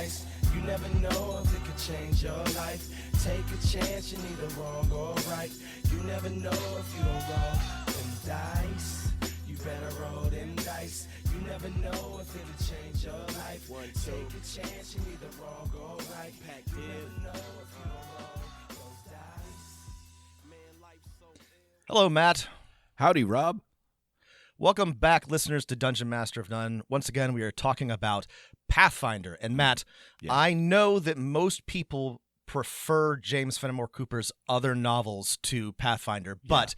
dice. You never know if it could change your life. Take a chance, you're neither wrong or right. You never know if you don't roll them dice. You better roll them dice. You never know if it'll change your life. Take a chance, you're neither wrong or right. Pac Div. You never know if you don't roll those dice. Man, life's so ill. Hello, Matt. Howdy, Rob. Welcome back, listeners, to Dungeon Master of None. Once again, we are talking about Pathfinder. And Matt, I know that most people prefer James Fenimore Cooper's other novels to Pathfinder, but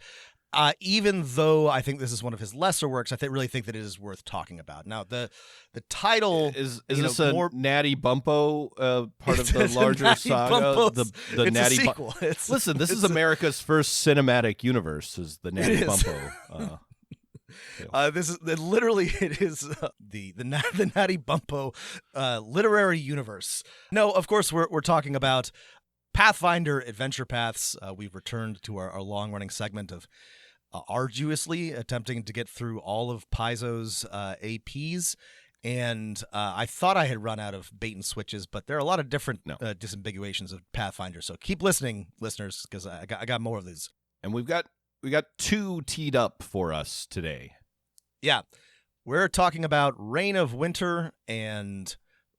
even though I think this is one of his lesser works, I really think that it is worth talking about. Now, the title is this a Natty Bumpo part of the larger saga? The it's Natty a sequel. Listen, this is America's first cinematic universe. Is the Natty Bumpo? This is literally it is the Natty Bumpo literary universe. No, of course we're talking about Pathfinder Adventure Paths. We've returned to our long running segment of arduously attempting to get through all of Paizo's APs. And I thought I had run out of bait and switches, but there are a lot of different disambiguations of Pathfinder. So keep listening, listeners, because I got more of these. And we got two teed up for us today. Yeah, we're talking about Reign of Winter and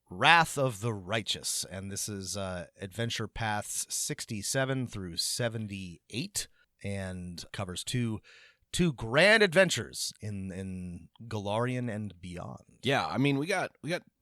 Wrath of the Righteous, and this is Adventure Paths 67 through 78, and covers two grand adventures in Golarion and beyond. Yeah, I mean we got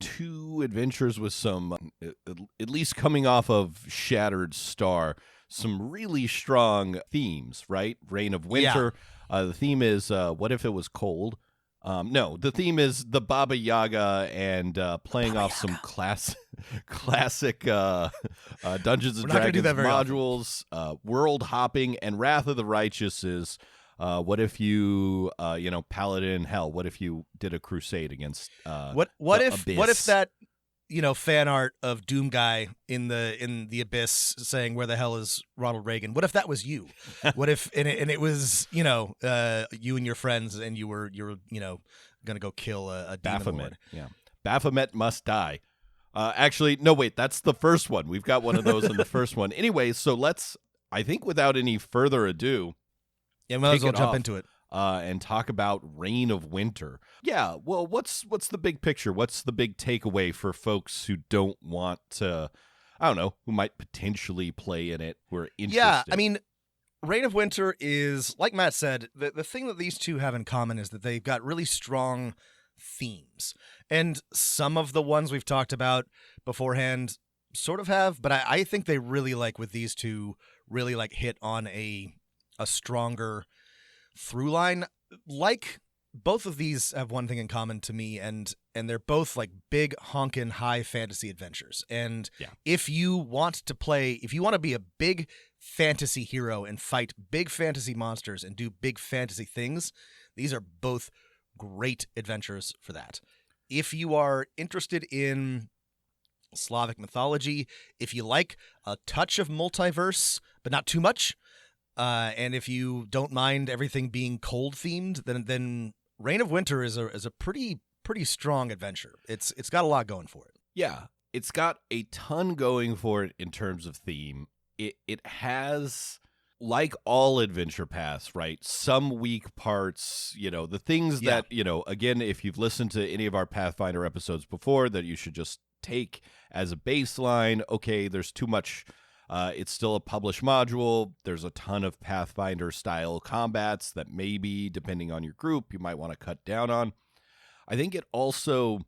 two adventures with some at least coming off of Shattered Star. Some really strong themes, right? Reign of Winter. Yeah. The theme is, what if it was cold? No, the theme is the Baba Yaga and playing off some classic Dungeons and Dragons modules, world hopping, and Wrath of the Righteous is, what if you, Paladin Hell? What if you did a crusade against What if that fan art of Doom Guy in the abyss saying where the hell is Ronald Reagan? What if that was you? What if and it was you and your friends and you were gonna go kill a demon Baphomet? lord? Yeah, Baphomet must die. Actually, no, wait, that's the first one. We've got one of those in the first one. Anyway, so I think without any further ado, we might as well jump into it. And talk about Reign of Winter. Yeah, well, what's the big picture? What's the big takeaway for folks who don't want to, who might potentially play in it, who are interested? Yeah, I mean, Reign of Winter is, like Matt said, the thing that these two have in common is that they've got really strong themes. And some of the ones we've talked about beforehand sort of have, but I think they really, with these two, really, hit on a stronger through line. Both of these have one thing in common to me, and they're both big honkin' high fantasy adventures. And if you want to be a big fantasy hero and fight big fantasy monsters and do big fantasy things, these are both great adventures for that. If you are interested in Slavic mythology, if you like a touch of multiverse but not too much, and if you don't mind everything being cold themed, then Reign of Winter is a pretty strong adventure. It's got a lot going for it. Yeah, it's got a ton going for it in terms of theme. It has, like all adventure paths, right? Some weak parts, the things that, again, if you've listened to any of our Pathfinder episodes before, that you should just take as a baseline. Okay, there's too much. It's still a published module. There's a ton of Pathfinder-style combats that maybe, depending on your group, you might want to cut down on. I think it also,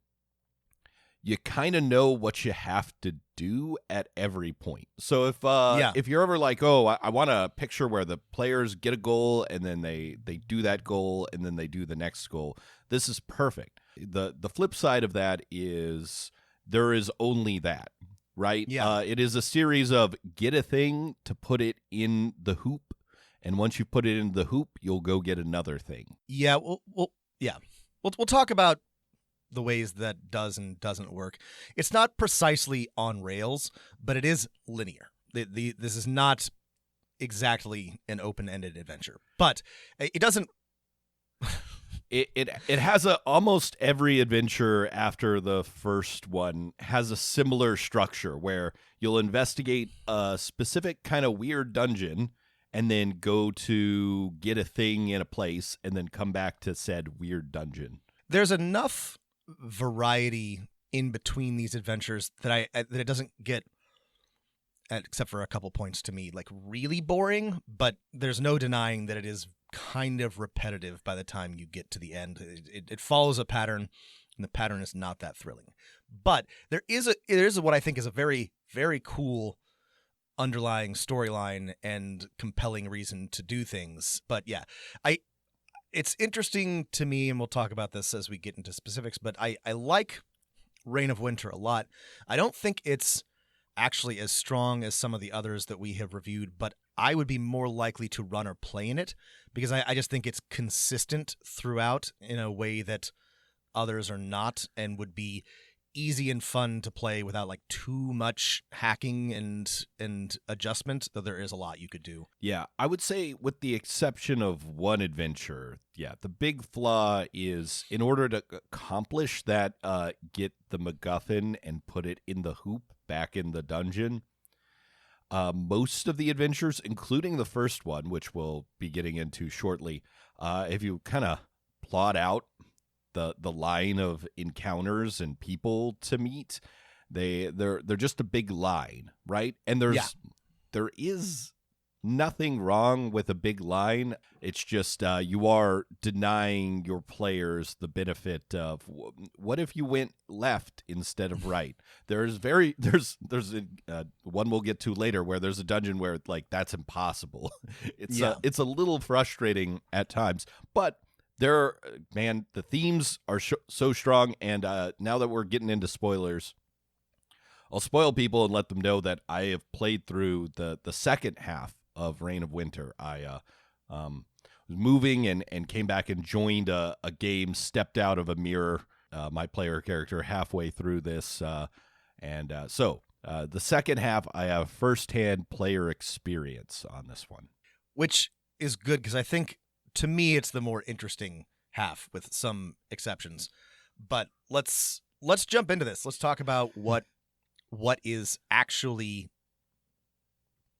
you kind of know what you have to do at every point. So if you're ever I want a picture where the players get a goal and then they do that goal and then they do the next goal, this is perfect. The flip side of that is there is only that. Right? Yeah. It is a series of get a thing to put it in the hoop, and once you put it in the hoop, you'll go get another thing. Yeah, we'll talk about the ways that does and doesn't work. It's not precisely on rails, but it is linear. This is not exactly an open-ended adventure, but it doesn't It has almost every adventure after the first one has a similar structure where you'll investigate a specific kind of weird dungeon and then go to get a thing in a place and then come back to said weird dungeon. There's enough variety in between these adventures that that it doesn't get, except for a couple points to me, like really boring, but there's no denying that it is kind of repetitive by the time you get to the end. It follows a pattern, and the pattern is not that thrilling. But there is what I think is a very, very cool underlying storyline and compelling reason to do things. But yeah, it's interesting to me, and we'll talk about this as we get into specifics, but I like Reign of Winter a lot. I don't think it's actually as strong as some of the others that we have reviewed, but I would be more likely to run or play in it because I just think it's consistent throughout in a way that others are not, and would be easy and fun to play without like too much hacking and adjustment, though there is a lot you could do. Yeah, I would say with the exception of one adventure, the big flaw is in order to accomplish that, get the MacGuffin and put it in the hoop back in the dungeon. Most of the adventures, including the first one, which we'll be getting into shortly, if you kind of plot out the line of encounters and people to meet, they're just a big line, right? And there is nothing wrong with a big line. It's just you are denying your players the benefit of what if you went left instead of right. There's one we'll get to later where there's a dungeon where like that's impossible. It's a little frustrating at times, but the themes are so strong. And now that we're getting into spoilers, I'll spoil people and let them know that I have played through the second half of Reign of Winter. I was moving and came back and joined a game, stepped out of a mirror, my player character halfway through this. So the second half, I have firsthand player experience on this one. Which is good because I think, to me, it's the more interesting half with some exceptions. But let's jump into this. Let's talk about what is actually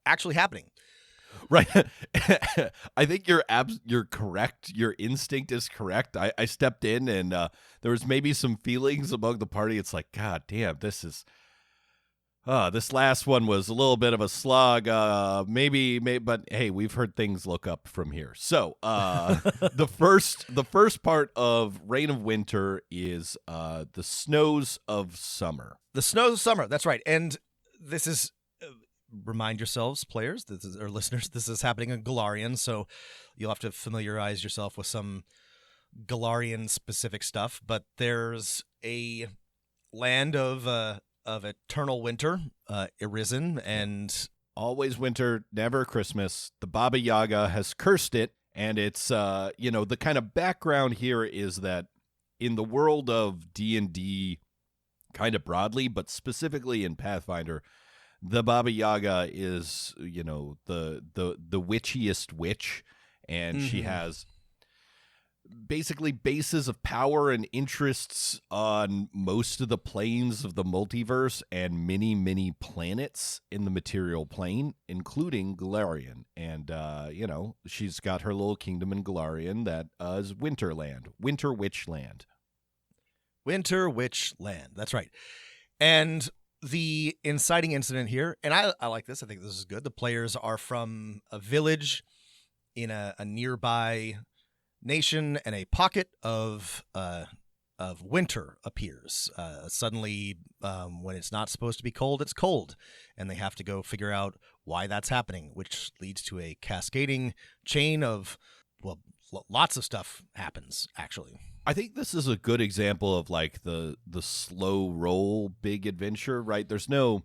happening. Right. I think you're correct. Your instinct is correct. I stepped in and there was maybe some feelings among the party. It's like, God damn, this last one was a little bit of a slog. Maybe, but hey, we've heard things look up from here. So the first part of Reign of Winter is the snows of summer. The snows of summer. That's right. And this is. Remind yourselves, players, or listeners, this is happening in Golarion, so you'll have to familiarize yourself with some Golarion-specific stuff. But there's a land of eternal winter, arisen, and always winter, never Christmas. The Baba Yaga has cursed it, and it's the kind of background here is that in the world of D&D, kind of broadly, but specifically in Pathfinder, the Baba Yaga is, the witchiest witch, and she has basically bases of power and interests on most of the planes of the multiverse and many, many planets in the material plane, including Golarion. And, she's got her little kingdom in Golarion that is Winterland, Winter Witch Land. Winter Witch Land, that's right. And the inciting incident here, and I like this. I think this is good. The players are from a village in a nearby nation, and a pocket of winter appears. Suddenly, when it's not supposed to be cold, it's cold, and they have to go figure out why that's happening, which leads to a cascading chain of, lots of stuff happens, actually. I think this is a good example of like the slow roll big adventure, right? There's no,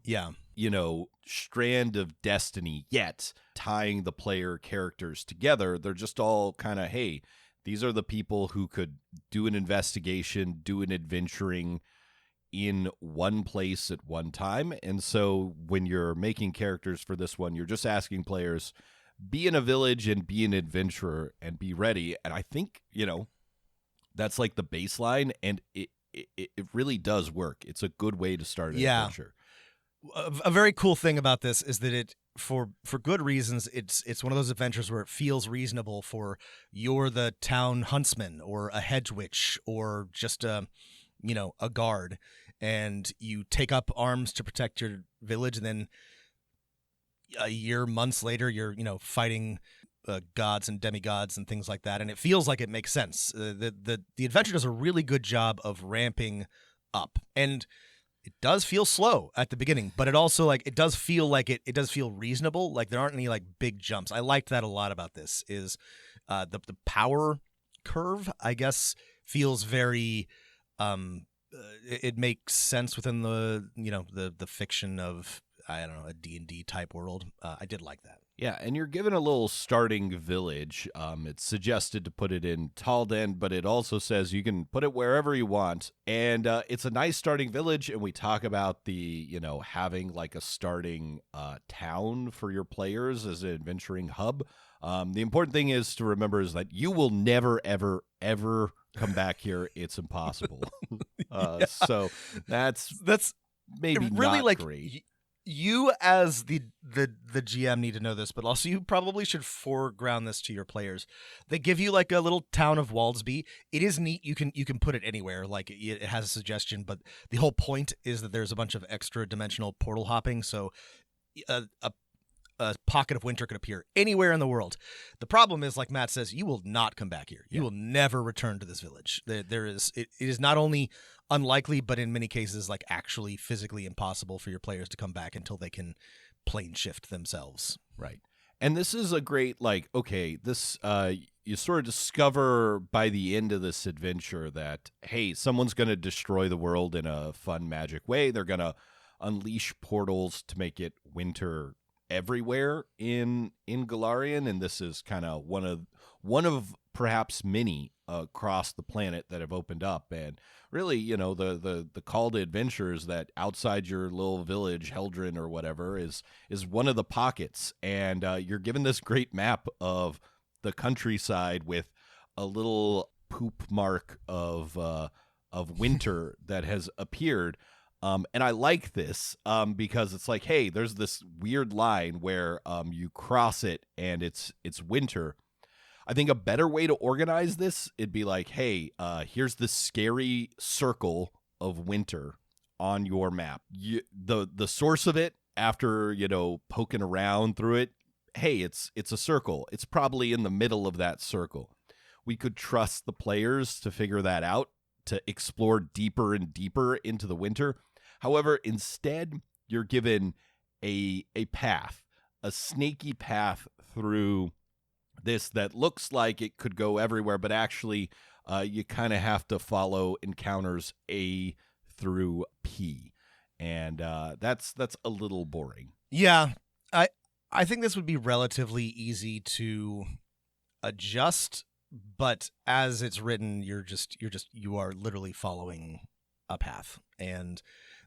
strand of destiny yet tying the player characters together. They're just all kind of, hey, these are the people who could do an investigation, do an adventuring in one place at one time. And so when you're making characters for this one, you're just asking players, be in a village and be an adventurer and be ready. And I think, That's like the baseline, and it really does work. It's a good way to start an adventure. A very cool thing about this is that it, for good reasons, it's one of those adventures where it feels reasonable for you're the town huntsman or a hedge witch or just a guard, and you take up arms to protect your village, and then months later, you're fighting gods and demigods and things like that, and it feels like it makes sense. The adventure does a really good job of ramping up, and it does feel slow at the beginning, but it also it does feel reasonable. Like there aren't any big jumps. I liked that a lot about this. Is the power curve, I guess, feels very it makes sense within the fiction of, I don't know, a D&D type world. I did like that. Yeah, and you're given a little starting village. It's suggested to put it in Talden, but it also says you can put it wherever you want. And it's a nice starting village, and we talk about the, having a starting town for your players as an adventuring hub. The important thing is to remember is that you will never, ever, ever come back here. It's impossible. So that's maybe really not great. You as the GM need to know this, but also you probably should foreground this to your players. They give you a little town of Waldsby. It is neat. You can put it anywhere. It has a suggestion, but the whole point is that there's a bunch of extra dimensional portal hopping. So a pocket of winter could appear anywhere in the world. The problem is, like Matt says, you will not come back here. You will never return to this village. It is not only unlikely, but in many cases, actually physically impossible for your players to come back until they can plane shift themselves. Right. And this is a great, this, you sort of discover by the end of this adventure that, hey, someone's going to destroy the world in a fun, magic way. They're going to unleash portals to make it winter everywhere in Golarion, and this is kind of one of perhaps many across the planet that have opened up. And really, the call to adventure is that outside your little village, Heldrin or whatever, is one of the pockets, and you're given this great map of the countryside with a little poop mark of winter that has appeared. And I like this because it's hey, there's this weird line where you cross it and it's winter. I think a better way to organize this, it'd be hey, here's this scary circle of winter on your map. The source of it, after poking around through it, hey, it's a circle. It's probably in the middle of that circle. We could trust the players to figure that out, to explore deeper and deeper into the winter. However, instead, you're given a path, a snaky path through this that looks like it could go everywhere, but actually you kind of have to follow encounters A through P. And that's a little boring. Yeah, I think this would be relatively easy to adjust, but as it's written, you are literally following a path, and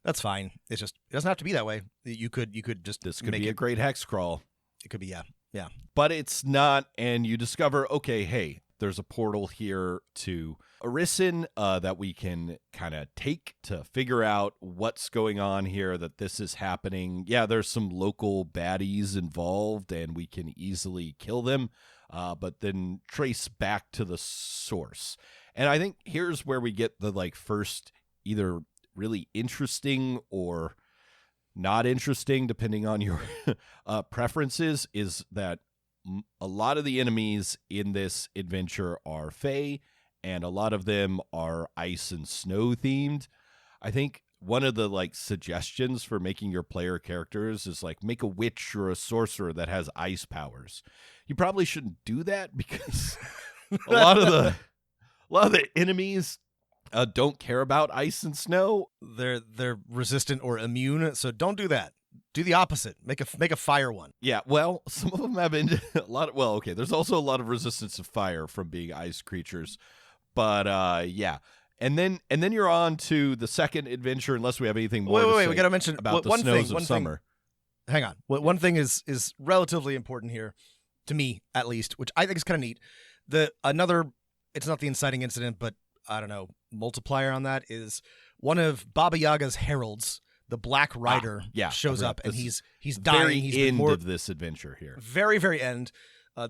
that's fine. It doesn't have to be that way. You could just this could make be a great hex crawl. It could be, yeah. But it's not, and you discover, okay, hey, there's a portal here to Orison that we can kind of take to figure out what's going on here, that this is happening. Yeah, there's some local baddies involved, and we can easily kill them, but then trace back to the source. And I think here's where we get the first either really interesting or not interesting, depending on your preferences, is that a lot of the enemies in this adventure are Fae, and a lot of them are ice and snow themed. I think one of the suggestions for making your player characters is make a witch or a sorcerer that has ice powers. You probably shouldn't do that because a lot of the enemies don't care about ice and snow. They're resistant or immune, so don't do that. Do the opposite. Make a fire one. Yeah, well, some of them have been a lot of, well, okay, there's also a lot of resistance to fire from being ice creatures. But yeah. And then you're on to the second adventure, unless we have anything more to say we got to mention about one the snows thing, of summer. Hang on. One thing is relatively important here, to me at least, which I think is kind of neat. It's not the inciting incident, but I don't know, multiplier on that is one of Baba Yaga's heralds, the Black Rider, shows up, and he's dying. Very He's end of this adventure here. Very, very end.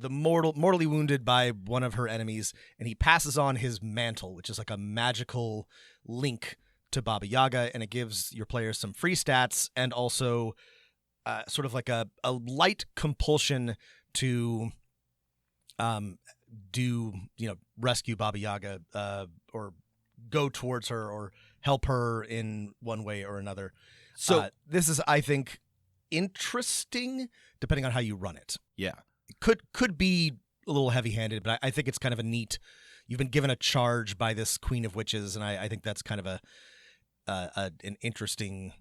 Mortally wounded by one of her enemies, and he passes on his mantle, which is like a magical link to Baba Yaga, and it gives your players some free stats and also sort of like a light compulsion to rescue Baba Yaga or go towards her or help her in one way or another. So this is, I think, interesting depending on how you run it. Yeah. Could be a little heavy-handed, but I think it's kind of a neat. You've been given a charge by this Queen of Witches, and I think that's kind of an interesting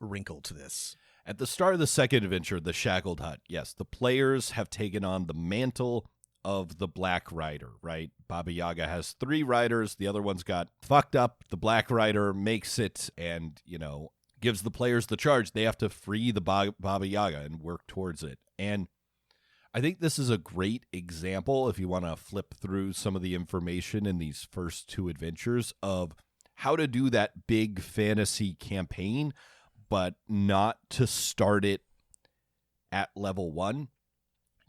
wrinkle to this. At the start of the second adventure, the Shackled Hut, yes, the players have taken on the mantle of the Black Rider, right? Baba Yaga has 3 riders. The other one's got fucked up. The Black Rider makes it and, gives the players the charge. They have to free the Baba Yaga and work towards it. And I think this is a great example, if you want to flip through some of the information in these first 2 adventures, of how to do that big fantasy campaign, but not to start it at level 1.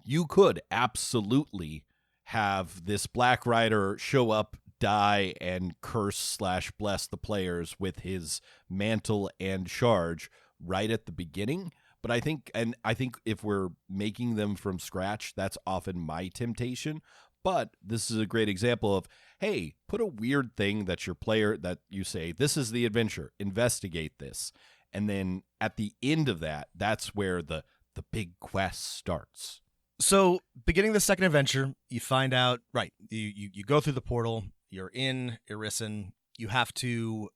You could absolutely have this Black Rider show up, die, and curse/bless the players with his mantle and charge right at the beginning. But I think if we're making them from scratch, that's often my temptation. But this is a great example of, hey, put a weird thing that your player, that you say, this is the adventure, investigate this. And then at the end of that, that's where the big quest starts. So beginning the second adventure, you find out, right, you go through the portal, you're in Irisen, you have to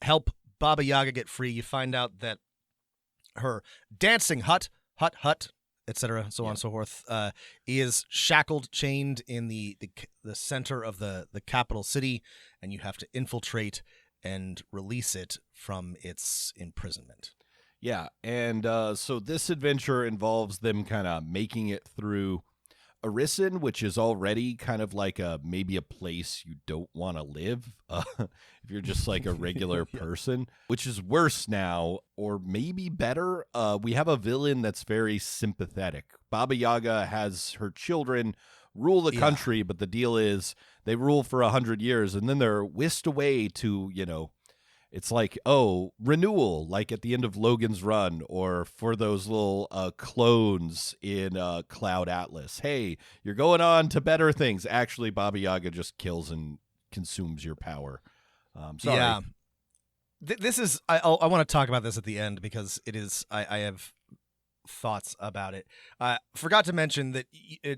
help Baba Yaga get free. You find out that her dancing hut, etc., so on and so forth, is shackled, chained in the center of the capital city, and you have to infiltrate and release it from its imprisonment. Yeah, and so this adventure involves them kind of making it through Irisen, which is already kind of like maybe a place you don't want to live if you're just like a regular person, which is worse now, or maybe better. We have a villain that's very sympathetic. Baba Yaga has her children rule the country, but the deal is they rule for 100 years, and then they're whisked away to, it's like, renewal, like at the end of Logan's Run, or for those little clones in Cloud Atlas. Hey, you're going on to better things. Actually, Baba Yaga just kills and consumes your power. Sorry. Yeah. This is, I want to talk about this at the end because it is, I have thoughts about it. Forgot to mention that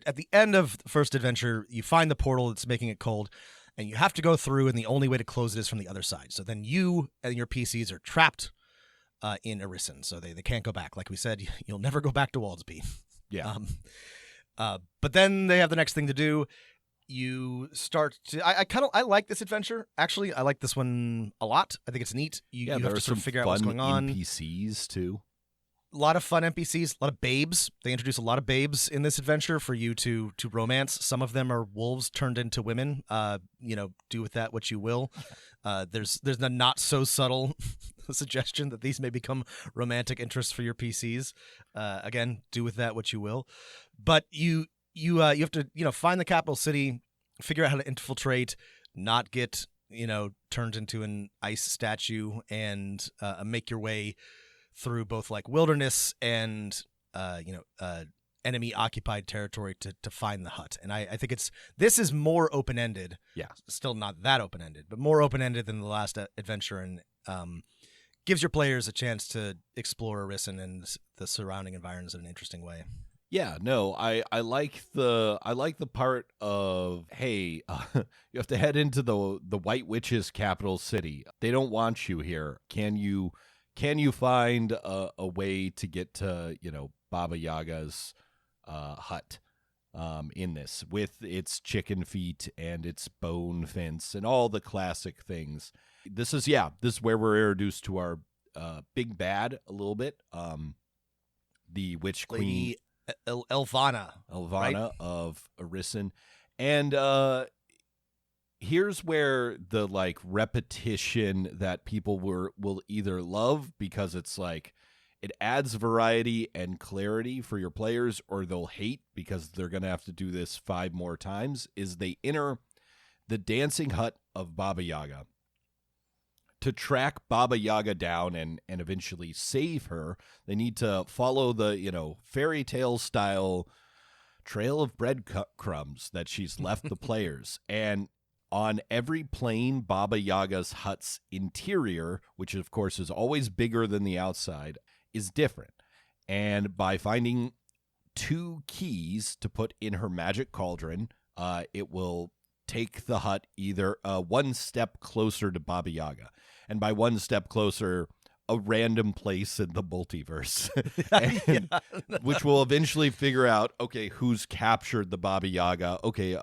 at the end of the first adventure, you find the portal that's making it cold. And you have to go through, and the only way to close it is from the other side. So then you and your PCs are trapped in Irisen, so they can't go back. Like we said, you'll never go back to Waldsby. Yeah. But then they have the next thing to do. You start to. I like this adventure. Actually, I like this one a lot. I think it's neat. You have to sort of figure out what's going on. NPCs too. A lot of fun NPCs, a lot of babes. They introduce a lot of babes in this adventure for you to romance. Some of them are wolves turned into women. Do with that what you will. There's a not so subtle suggestion that these may become romantic interests for your PCs. Again, do with that what you will. But you have to find the capital city, figure out how to infiltrate, not get turned into an ice statue, and make your way through both like wilderness and enemy occupied territory to find the hut. And I think this is more open-ended. Yeah. Still not that open-ended, but more open-ended than the last adventure, and gives your players a chance to explore Irisen and the surrounding environs in an interesting way. Yeah, no, I like the part of, hey, you have to head into the White Witch's capital city. They don't want you here. Can you find a way to get to, Baba Yaga's hut in this, with its chicken feet and its bone fence and all the classic things? This is where we're introduced to our big bad a little bit. The Witch Queen. Elvana right? Of Irisen. And Here's where the like repetition that people will either love because it's like it adds variety and clarity for your players, or they'll hate because they're going to have to do this 5 more times, is they enter the dancing hut of Baba Yaga. To track Baba Yaga down and eventually save her, they need to follow the, fairy tale style trail of breadcrumbs that she's left the players. And on every plane, Baba Yaga's hut's interior, which of course is always bigger than the outside, is different. And by finding 2 keys to put in her magic cauldron, it will take the hut either 1 step closer to Baba Yaga. And by 1 step closer, a random place in the multiverse, which will eventually figure out, okay, who's captured the Baba Yaga. Okay,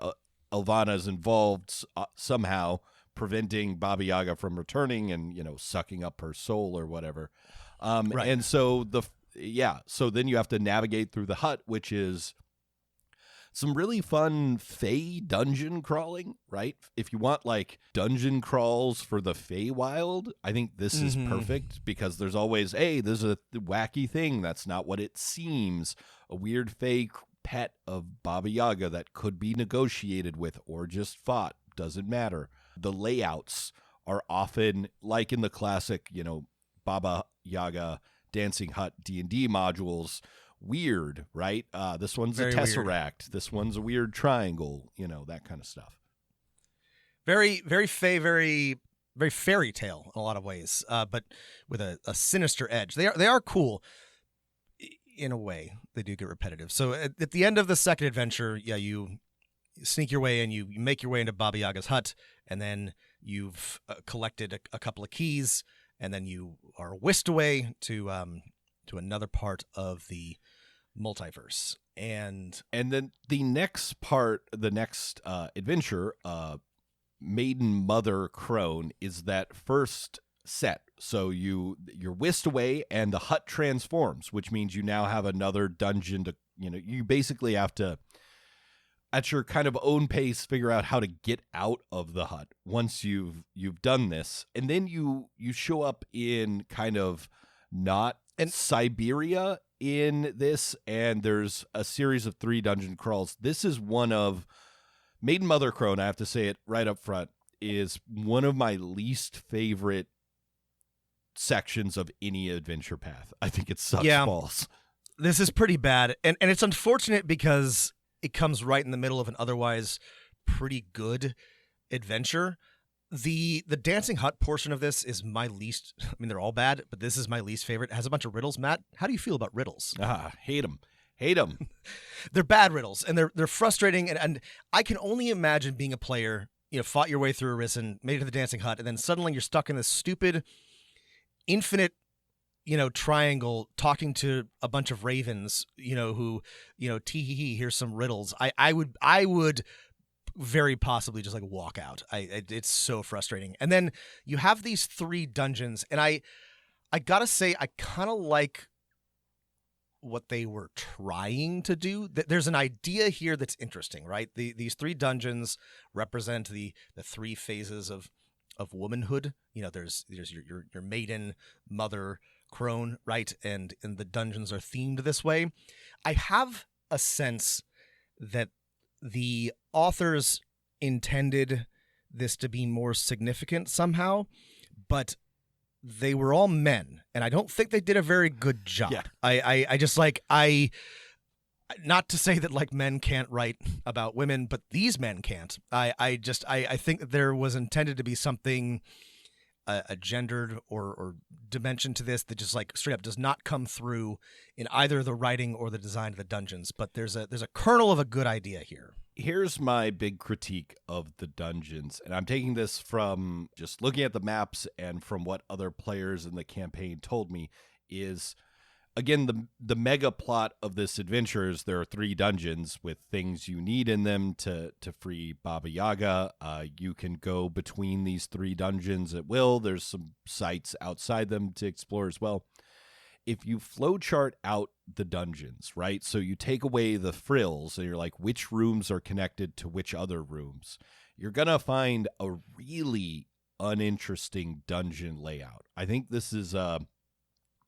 Elvana is involved somehow, preventing Baba Yaga from returning and, sucking up her soul or whatever. Right. And so so then you have to navigate through the hut, which is some really fun Fey dungeon crawling, right? If you want like dungeon crawls for the Feywild, I think this is perfect because there's always, hey, there's a wacky thing that's not what it seems, a weird Fey pet of Baba Yaga that could be negotiated with or just fought, doesn't matter. The layouts are often like in the classic, Baba Yaga Dancing Hut D&D modules, weird, right? This one's very a tesseract. Weird. This one's a weird triangle, that kind of stuff. Very, very very fairy tale in a lot of ways, but with a sinister edge. They are cool in a way. They do get repetitive. So at the end of the second adventure, you sneak your way and you make your way into Baba Yaga's hut, and then you've collected a couple of keys, and then you are whisked away to another part of the multiverse. And then the next adventure, Maiden Mother Crone, is that first set. So you're whisked away and the hut transforms, which means you now have another dungeon to, you basically have to, at your kind of own pace, figure out how to get out of the hut once you've done this. And then you show up in kind of not Siberia in this, and there's a series of 3 dungeon crawls. This is one of Maiden Mother Crone, I have to say it right up front, is one of my least favorite sections of any adventure path. I think it sucks balls. This is pretty bad, and it's unfortunate because it comes right in the middle of an otherwise pretty good adventure. The dancing hut portion of this is my least. I mean, they're all bad, but this is my least favorite. It has a bunch of riddles. Matt, how do you feel about riddles? Hate them. They're bad riddles, and they're frustrating. And I can only imagine being a player, fought your way through Arisen, made it to the dancing hut, and then suddenly you're stuck in this stupid, infinite, triangle, talking to a bunch of ravens, who, tee hee hee, here's some riddles. I would very possibly just like walk out. It's so frustrating. And then you have these 3 dungeons, and I gotta say, I kind of like what they were trying to do. There's an idea here that's interesting, right? These 3 dungeons represent the 3 phases of womanhood. There's your maiden, mother, crone, right? And the dungeons are themed this way. I have a sense that the authors intended this to be more significant somehow, but they were all men, and I don't think they did a very good job. Yeah. I just not to say that like men can't write about women, but these men can't. I think that there was intended to be something a gendered or dimension to this that just like straight up does not come through in either the writing or the design of the dungeons. But there's a kernel of a good idea here. Here's my big critique of the dungeons, and I'm taking this from just looking at the maps and from what other players in the campaign told me, is again, the mega plot of this adventure is there are 3 dungeons with things you need in them to free Baba Yaga. You can go between these 3 dungeons at will. There's some sites outside them to explore as well. If you flowchart out the dungeons, right? So you take away the frills and you're like, which rooms are connected to which other rooms? you're going to find a really uninteresting dungeon layout. I think this is a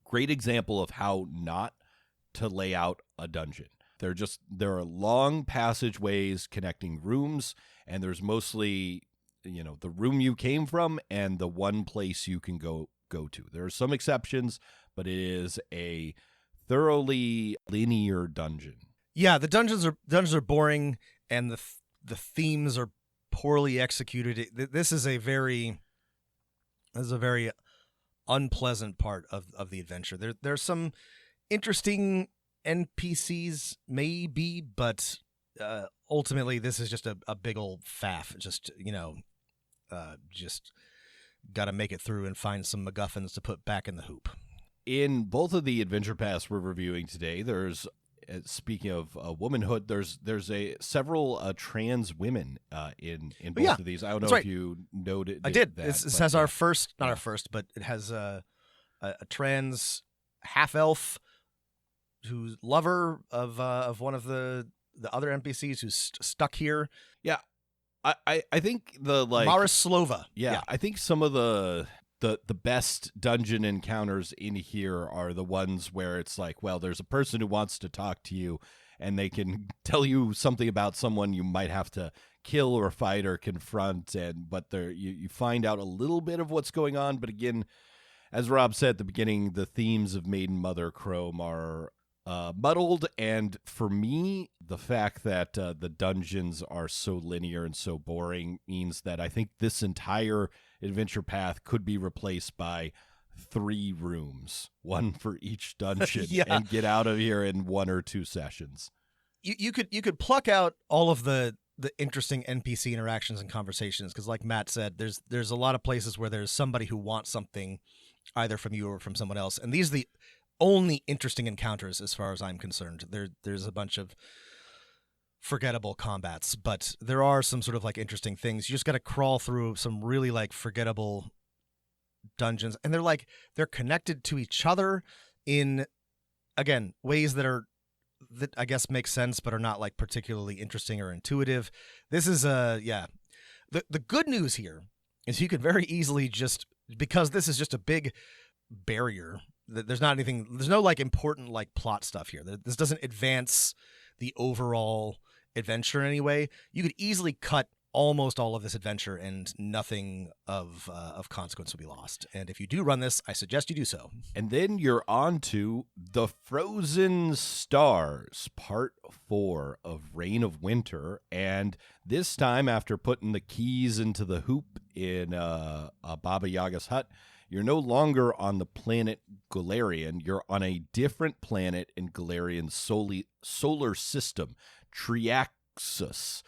great example of how not to lay out a dungeon. There are long passageways connecting rooms, and there's mostly, the room you came from and the one place you can go to. There are some exceptions, but it is a thoroughly linear dungeon. Yeah, the dungeons are boring, and the themes are poorly executed. This is a very unpleasant part of the adventure. There's some interesting NPCs maybe, but ultimately this is just a big old faff. Just got to make it through and find some MacGuffins to put back in the hoop. In both of the adventure paths we're reviewing today, there's speaking of womanhood, there's several trans women in both of these. I don't know if you noted. I did. That, it has our first, not our first, but it has a trans half elf who's lover of one of the other NPCs who's stuck here. Yeah, I think the Marislova. Yeah, I think some of the best dungeon encounters in here are the ones where it's like, well, there's a person who wants to talk to you, and they can tell you something about someone you might have to kill or fight or confront, but you find out a little bit of what's going on. But again, as Rob said at the beginning, the themes of Maiden Mother Chrome are muddled, and for me, the fact that the dungeons are so linear and so boring means that I think this entire adventure path could be replaced by 3 rooms, one for each dungeon, and get out of here in 1 or 2 sessions. You could pluck out all of the interesting NPC interactions and conversations, because like Matt said, there's a lot of places where there's somebody who wants something either from you or from someone else, and these are the only interesting encounters as far as I'm concerned. There's a bunch of forgettable combats, but there are some sort of like interesting things. You just got to crawl through some really like forgettable dungeons, and they're connected to each other in, again, ways that I guess make sense but are not like particularly interesting or intuitive. This is the good news here is you could very easily just, because this is just a big barrier, there's no like important like plot stuff here. This doesn't advance the overall adventure in any way. You could easily cut almost all of this adventure and nothing of consequence will be lost. And if you do run this, I suggest you do so. And then you're on to The Frozen Stars, Part 4 of Reign of Winter. And this time, after putting the keys into the hoop in Baba Yaga's hut, you're no longer on the planet Galarian. You're on a different planet in Galarian's solar system, Triaxis.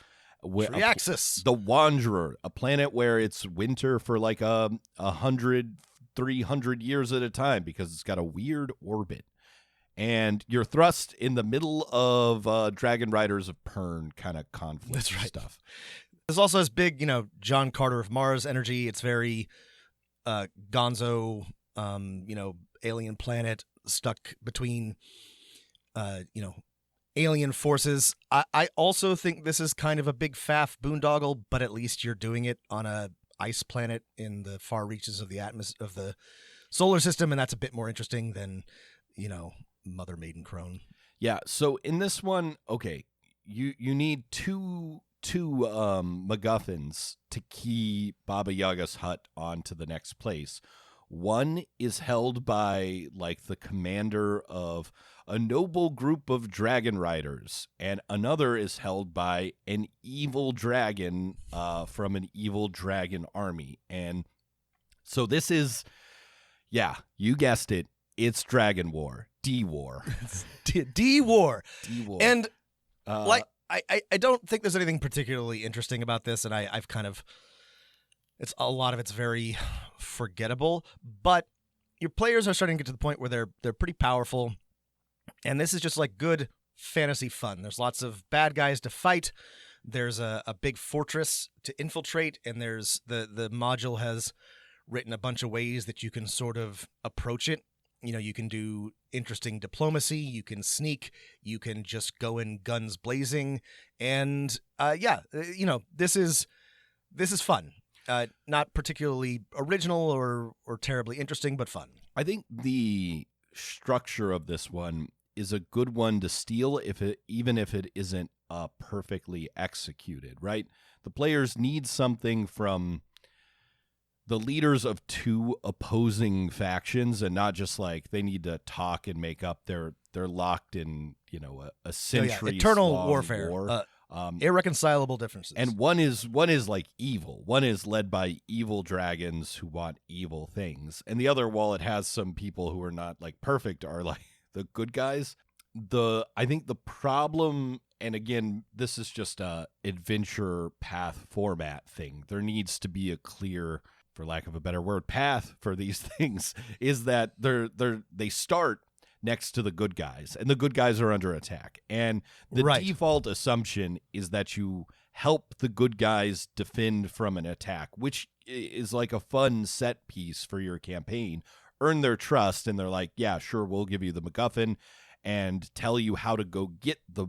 Triaxis. The Wanderer, a planet where it's winter for like 300 years at a time because it's got a weird orbit. And you're thrust in the middle of Dragon Riders of Pern kind of conflict. That's right. Stuff. This also has big, John Carter of Mars energy. It's very gonzo, alien planet stuck between, alien forces. I also think this is kind of a big faff boondoggle, but at least you're doing it on a ice planet in the far reaches of the of the solar system, and that's a bit more interesting than, Mother Maiden Crone. Yeah. So in this one, okay, you need two MacGuffins to key Baba Yaga's hut onto the next place. One is held by like the commander of a noble group of dragon riders, and another is held by an evil dragon from an evil dragon army. And so this is, you guessed it, it's Dragon War, D-War. D-War. D-War. And I don't think there's anything particularly interesting about this, and I've kind of, a lot of it's very forgettable, but your players are starting to get to the point where they're pretty powerful, and this is just like good fantasy fun. There's lots of bad guys to fight. There's a big fortress to infiltrate, and there's the module has written a bunch of ways that you can sort of approach it. You can do interesting diplomacy, you can sneak, you can just go in guns blazing, and this is this is fun. Not particularly original or terribly interesting, but fun. I think the structure of this one is a good one to steal even if it isn't perfectly executed, right? The players need something from the leaders of two opposing factions, and not just like they need to talk and make up. They're locked in, a century eternal warfare, war. Irreconcilable differences. And one is like evil. One is led by evil dragons who want evil things, and the other, while it has some people who are not like perfect, are like the good guys. I think the problem, and again, this is just a adventure path format thing. There needs to be a clear, for lack of a better word, path for these things, is that they start next to the good guys, and the good guys are under attack. And the default assumption is that you help the good guys defend from an attack, which is like a fun set piece for your campaign. Earn their trust, and they're like, yeah, sure, we'll give you the MacGuffin and tell you how to go get the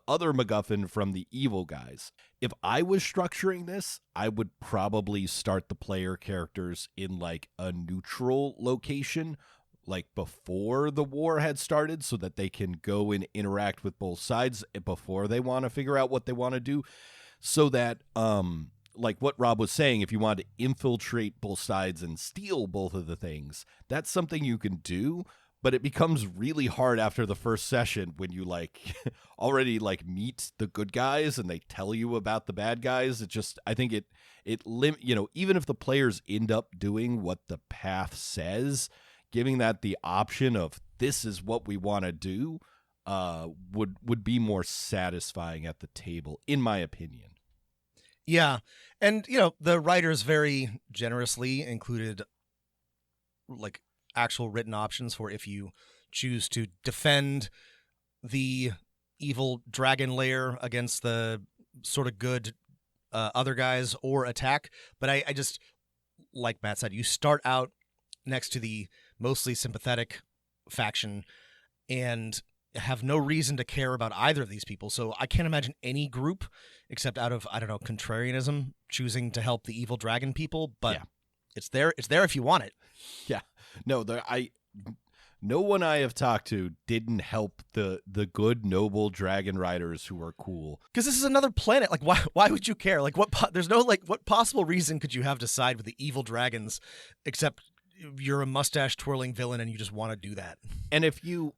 other MacGuffin from the evil guys. If I was structuring this, I would probably start the player characters in like a neutral location, like before the war had started, so that they can go and interact with both sides before they want to figure out what they want to do. So that, like what Rob was saying, if you want to infiltrate both sides and steal both of the things, that's something you can do. But it becomes really hard after the first session when you like already like meet the good guys and they tell you about the bad guys. I think even if the players end up doing what the path says, giving that the option of this is what we want to do would be more satisfying at the table, in my opinion. Yeah. And, the writers very generously included like actual written options for if you choose to defend the evil dragon lair against the sort of good other guys, or attack. But I just, like Matt said, you start out next to the mostly sympathetic faction and have no reason to care about either of these people. So I can't imagine any group, except out of, I don't know, contrarianism, choosing to help the evil dragon people. But it's there if you want it. Yeah. No, no one I have talked to didn't help the good noble dragon riders who are cool. Because this is another planet. Like, why would you care? Like, there's no what possible reason could you have to side with the evil dragons, except you're a mustache twirling villain and you just want to do that. And if you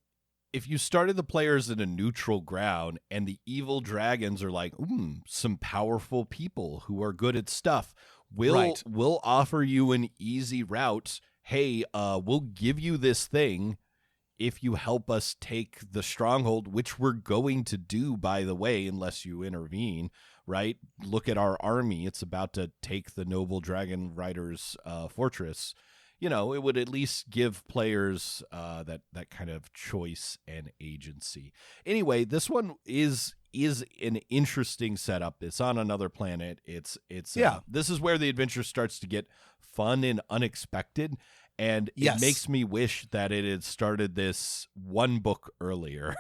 started the players in a neutral ground and the evil dragons are like, some powerful people who are good at stuff, we'll offer you an easy route. Hey, we'll give you this thing if you help us take the stronghold, which we're going to do, by the way, unless you intervene, right? Look at our army. It's about to take the noble dragon riders' fortress. It would at least give players that kind of choice and agency. Anyway, this one is an interesting setup. It's on another planet. It's this is where the adventure starts to get fun and unexpected, and it makes me wish that it had started this one book earlier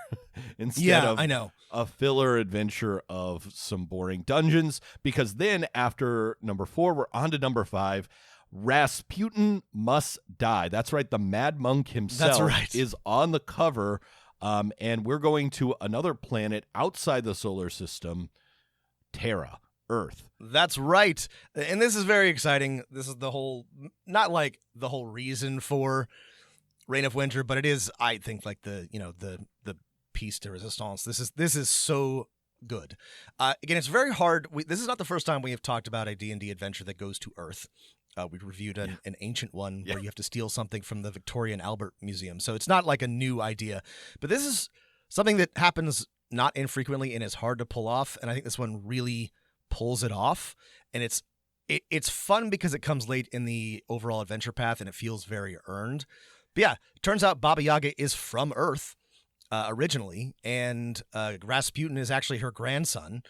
instead of a filler adventure of some boring dungeons, because then after number 4 we're on to number 5. Rasputin Must Die. That's right, the Mad Monk himself is on the cover. And we're going to another planet outside the solar system, Terra, Earth. That's right. And this is very exciting. This is not like the whole reason for Reign of Winter, but it is, I think, like the piece de resistance. This is so good. Again, it's very hard. This is not the first time we have talked about a D&D adventure that goes to Earth. We reviewed an ancient one where you have to steal something from the Victoria and Albert Museum. So it's not like a new idea. But this is something that happens not infrequently and is hard to pull off. And I think this one really pulls it off. And it's fun because it comes late in the overall adventure path and it feels very earned. But yeah, it turns out Baba Yaga is from Earth originally. And Rasputin is actually her grandson.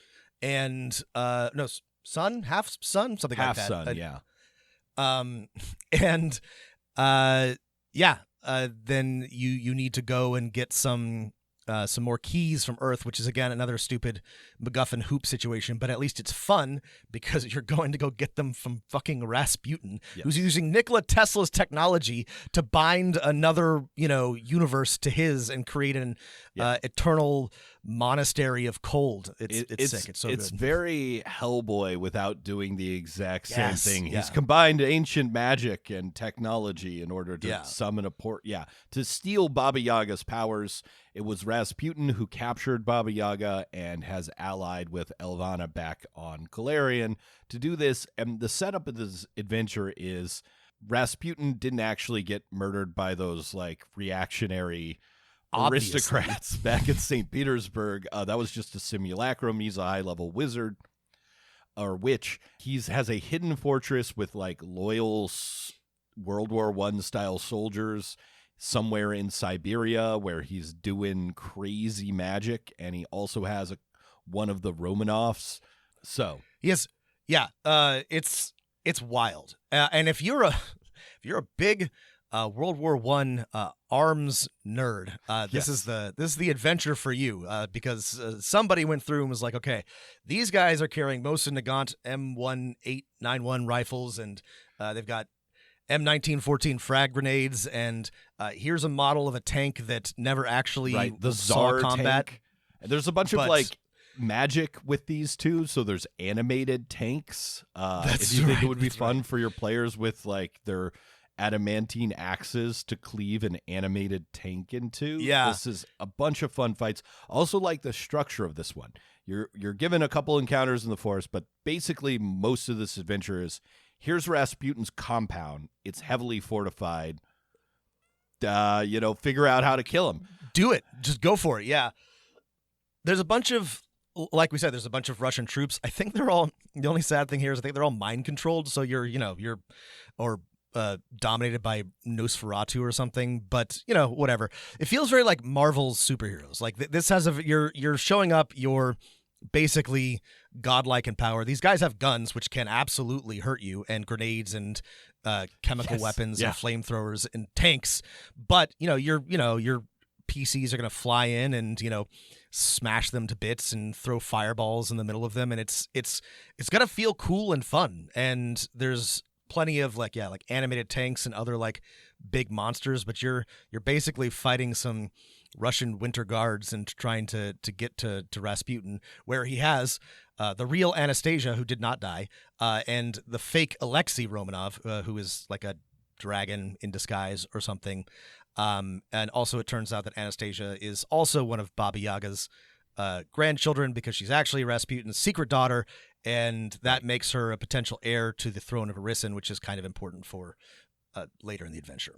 And son, half son, something like that. Half son, yeah. Then you need to go and get some some more keys from Earth, which is, again, another stupid MacGuffin hoop situation, but at least it's fun because you're going to go get them from fucking Rasputin, who's using Nikola Tesla's technology to bind another, universe to his and create an eternal monastery of cold. It's sick. It's so good. It's very Hellboy without doing the exact same thing. Yeah. He's combined ancient magic and technology in order to summon to steal Baba Yaga's powers. It was Rasputin who captured Baba Yaga and has allied with Elvana back on Galarian to do this. And the setup of this adventure is Rasputin didn't actually get murdered by those reactionary aristocrats back in St. Petersburg. That was just a simulacrum. He's a high-level wizard or witch. He has a hidden fortress with loyal World War I style soldiers somewhere in Siberia where he's doing crazy magic, and he also has one of the Romanovs. So yes, it's wild. And if you're a big World War I arms nerd, this is the adventure for you, because somebody went through and was like, okay, these guys are carrying Mosin Nagant M1891 rifles, and they've got M1914 frag grenades, and here's a model of a tank that never actually the saw Tsar combat. Tank. There's a bunch of magic with these too, so there's animated tanks. If you think it would be fun for your players with their adamantine axes to cleave an animated tank into, this is a bunch of fun fights. Also like the structure of this one. You're given a couple encounters in the forest, but basically most of this adventure is, here's Rasputin's compound. It's heavily fortified. Figure out how to kill him. Do it. Just go for it. Yeah. There's a bunch of, like we said, there's a bunch of Russian troops. I think they're all, the only sad thing here is I think they're all mind controlled. So you're dominated by Nosferatu or something, but whatever. It feels very like Marvel's superheroes. Like this has you're showing up, you're basically godlike in power. These guys have guns, which can absolutely hurt you, and grenades and chemical weapons and flamethrowers and tanks. But your PCs are gonna fly in and smash them to bits and throw fireballs in the middle of them, and it's gonna feel cool and fun. And there's plenty of animated tanks and other big monsters, but you're basically fighting some Russian winter guards and trying to get to Rasputin, where he has the real Anastasia, who did not die, and the fake Alexei Romanov, who is like a dragon in disguise or something. And also it turns out that Anastasia is also one of Baba Yaga's grandchildren, because she's actually Rasputin's secret daughter, and that makes her a potential heir to the throne of Arisin, which is kind of important for later in the adventure.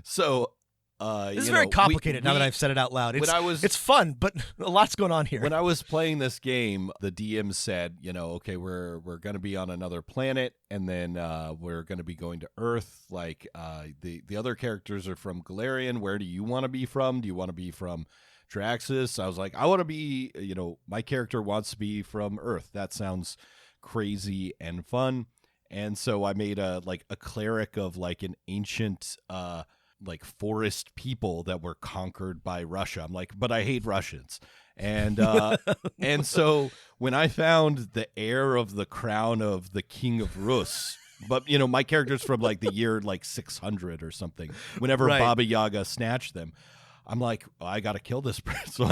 So this is very complicated now that I've said it out loud. It's fun, but a lot's going on here. When I was playing this game, the DM said, okay, we're going to be on another planet, and then we're going to be going to Earth. The other characters are from Galarian. Where do you want to be from? Do you want to be from Traxxas? I was like, I want to be, my character wants to be from Earth. That sounds crazy and fun. And so I made a cleric of an ancient forest people that were conquered by Russia. I'm like, but I hate Russians. And and so when I found the heir of the crown of the King of Rus, but my character's from the year 600 or something, whenever Baba Yaga snatched them, I'm like, I gotta kill this person. So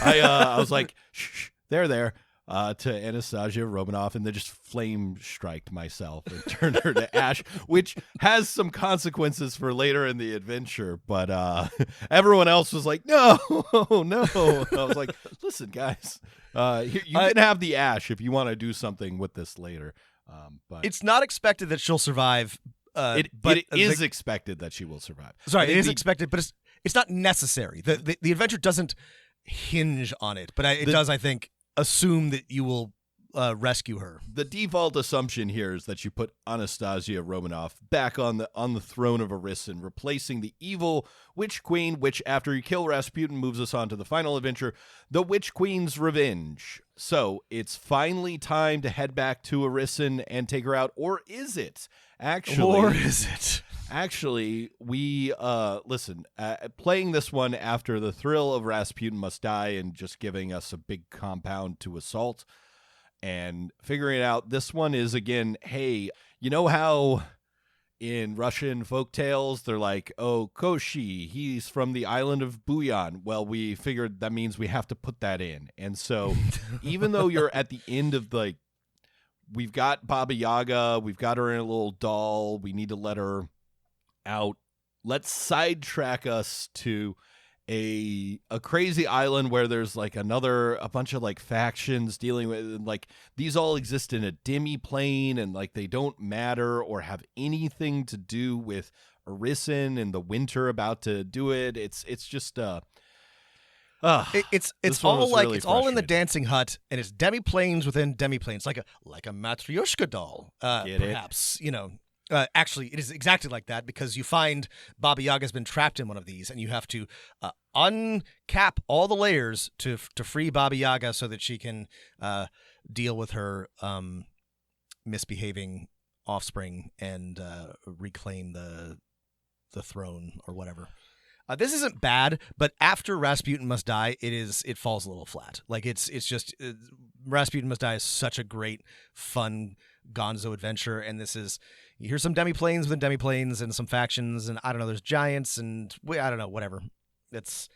I was like, shh, there, to Anastasia Romanov, and then just flame striked myself and turned her to ash, which has some consequences for later in the adventure. But everyone else was like, no. I was like, listen, guys, you can have the ash if you want to do something with this later. But it's not expected that she'll survive. It is expected that she will survive. Sorry, it is expected, but it's not necessary. The adventure doesn't hinge on it, but it does, I think, assume that you will rescue her. The default assumption here is that you put Anastasia Romanov back on the throne of Arisin, replacing the evil Witch Queen, which after you kill Rasputin moves us on to the final adventure, the Witch Queen's Revenge. So it's finally time to head back to Arisin and take her out, or is it? Actually, Actually, we listen. Playing this one after the thrill of Rasputin Must Die and just giving us a big compound to assault, and figuring out this one is again. Hey, you know how in Russian folktales they're like, "Oh, Koshi, he's from the island of Buyan." Well, we figured that means we have to put that in, and so even though you're at the end of the, we've got Baba Yaga, we've got her in a little doll, we need to let her out. Let's sidetrack us to a crazy island where there's like a bunch of like factions dealing with, like, these all exist in a demi-plane and like they don't matter or have anything to do with Arisen and the winter about to do it. It's just it's all like really it's all in the dancing hut, and it's demi-planes within demi-planes, like a Matryoshka doll, perhaps, you know. Actually, it is exactly like that, because you find Baba Yaga's been trapped in one of these, and you have to uncap all the layers to free Baba Yaga so that she can deal with her misbehaving offspring and reclaim the throne or whatever. This isn't bad, but after Rasputin Must Die, it falls a little flat. Like it's just Rasputin Must Die is such a great, fun Gonzo adventure, and this is, you hear some demi-planes within demi-planes and some factions, and I don't know, there's giants and I don't know, whatever. It's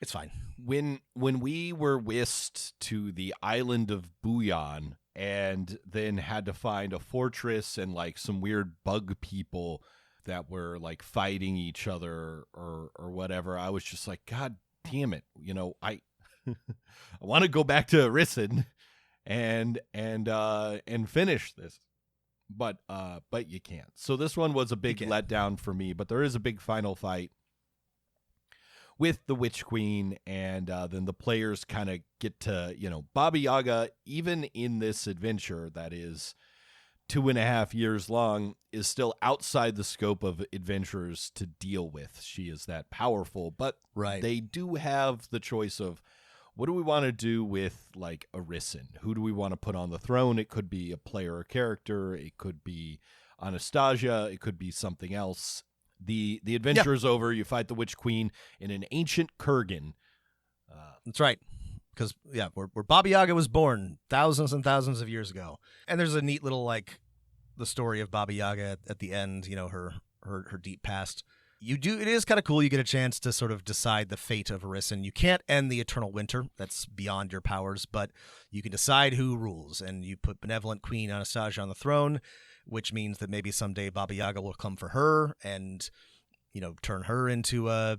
fine. When we were whisked to the island of Buyan and then had to find a fortress and like some weird bug people that were like fighting each other or whatever, I was just like, God damn it, you know, I want to go back to Arisen and finish this, but you can't. So this one was a big letdown for me. But there is a big final fight with the Witch Queen, and then the players kind of get to, you know, Baba Yaga, even in this adventure that is 2.5 years long, is still outside the scope of adventurers to deal with. She is that powerful, but they do have the choice of, what do we want to do with like Arisen? Who do we want to put on the throne? It could be a player or character. It could be Anastasia. It could be something else. The adventure is over. You fight the Witch Queen in an ancient Kurgan. That's right. Because, where Baba Yaga was born thousands and thousands of years ago. And there's a neat little, like, the story of Baba Yaga at the end, you know, her deep past. It is kind of cool. You get a chance to sort of decide the fate of Arisen. You can't end the eternal winter. That's beyond your powers, but you can decide who rules. And you put benevolent Queen Anastasia on the throne, which means that maybe someday Baba Yaga will come for her and, you know, turn her into a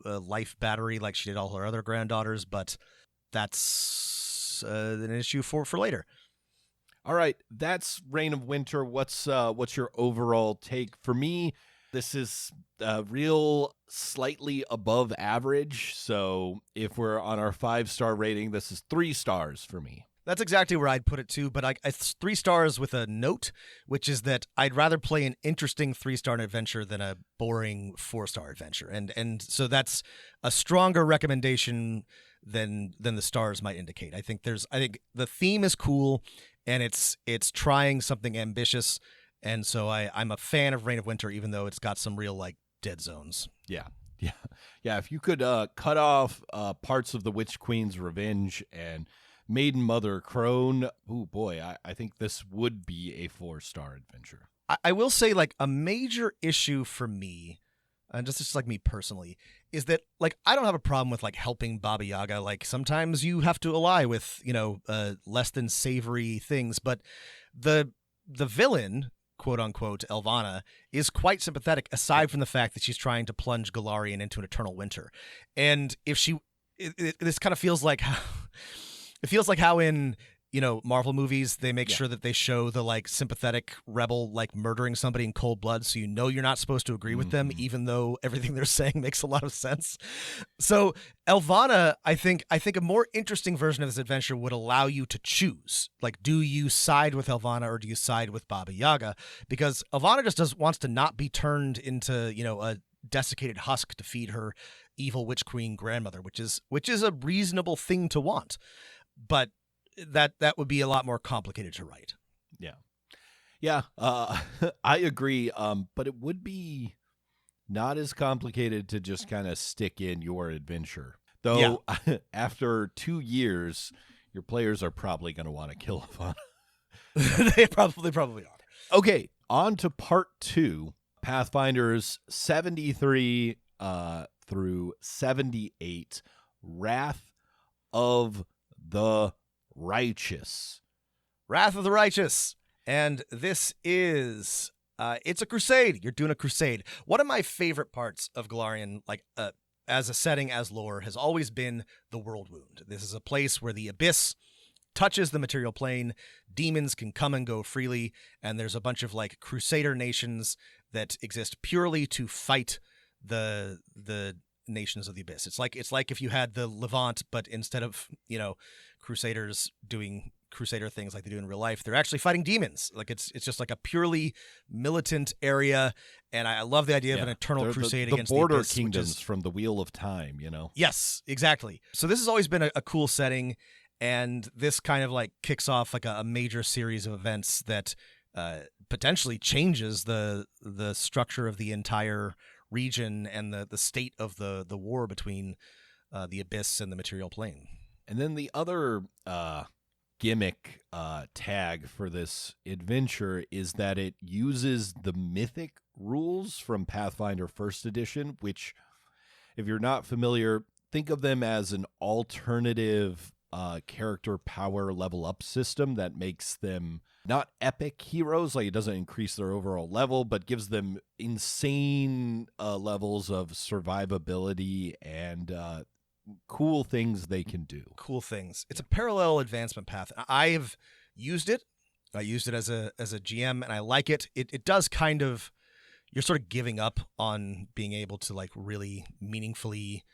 life battery like she did all her other granddaughters. But that's an issue for later. All right, that's Reign of Winter. What's your overall take? For me, this is real slightly above average. So if we're on our 5-star rating, this is 3 stars for me. That's exactly where I'd put it too, but it's 3 stars with a note, which is that I'd rather play an interesting 3-star adventure than a boring 4-star adventure, and so that's a stronger recommendation than the stars might indicate. I think the theme is cool, and it's trying something ambitious, and so I'm a fan of Reign of Winter, even though it's got some real like dead zones. Yeah. If you could cut off parts of the Witch Queen's Revenge and Maiden Mother Crone, oh boy, I think this would be a 4-star adventure. I will say, like, a major issue for me, and just like me personally, is that, like, I don't have a problem with like helping Baba Yaga. Like, sometimes you have to ally with, you know, less than savory things, but the villain, quote unquote, Elvana, is quite sympathetic, aside from the fact that she's trying to plunge Galarian into an eternal winter. And if this kind of feels like how it feels like how in, you know, Marvel movies, they make sure that they show the like sympathetic rebel like murdering somebody in cold blood, so you know you're not supposed to agree with them, even though everything they're saying makes a lot of sense. So Elvana, I think a more interesting version of this adventure would allow you to choose. Like, do you side with Elvana or do you side with Baba Yaga? Because Elvana just wants to not be turned into, you know, a desiccated husk to feed her evil witch queen grandmother, which is a reasonable thing to want. But that would be a lot more complicated to write. Yeah. I agree. But it would be not as complicated to just kind of stick in your adventure. Though after 2 years, your players are probably going to want to kill Ivana. They probably are. Okay, on to part 2. Pathfinders 73 through 78. Wrath of the Righteous. Wrath of the Righteous. And this is, it's a crusade. You're doing a crusade. One of my favorite parts of Golarion, like as a setting, as lore, has always been the World Wound. This is a place where the abyss touches the material plane. Demons can come and go freely, and there's a bunch of like crusader nations that exist purely to fight the nations of the abyss. It's like if you had the Levant, but instead of, crusaders doing crusader things like they do in real life, they're actually fighting demons. Like it's just like a purely militant area, and I love the idea of an eternal crusade against the border abyss, kingdoms from the Wheel of Time. Yes, exactly. So this has always been a cool setting, and this kind of like kicks off like a major series of events that potentially changes the structure of the entire region and the state of the war between the abyss and the material plane. And then the other gimmick tag for this adventure is that it uses the mythic rules from Pathfinder First Edition, which, if you're not familiar, think of them as an alternative character power level up system that makes them not epic heroes, like it doesn't increase their overall level, but gives them insane levels of survivability and cool things they can do. Cool things. It's a parallel advancement path. I've used it. I used it as a GM, and I like it. It does kind of, you're sort of giving up on being able to like really meaningfully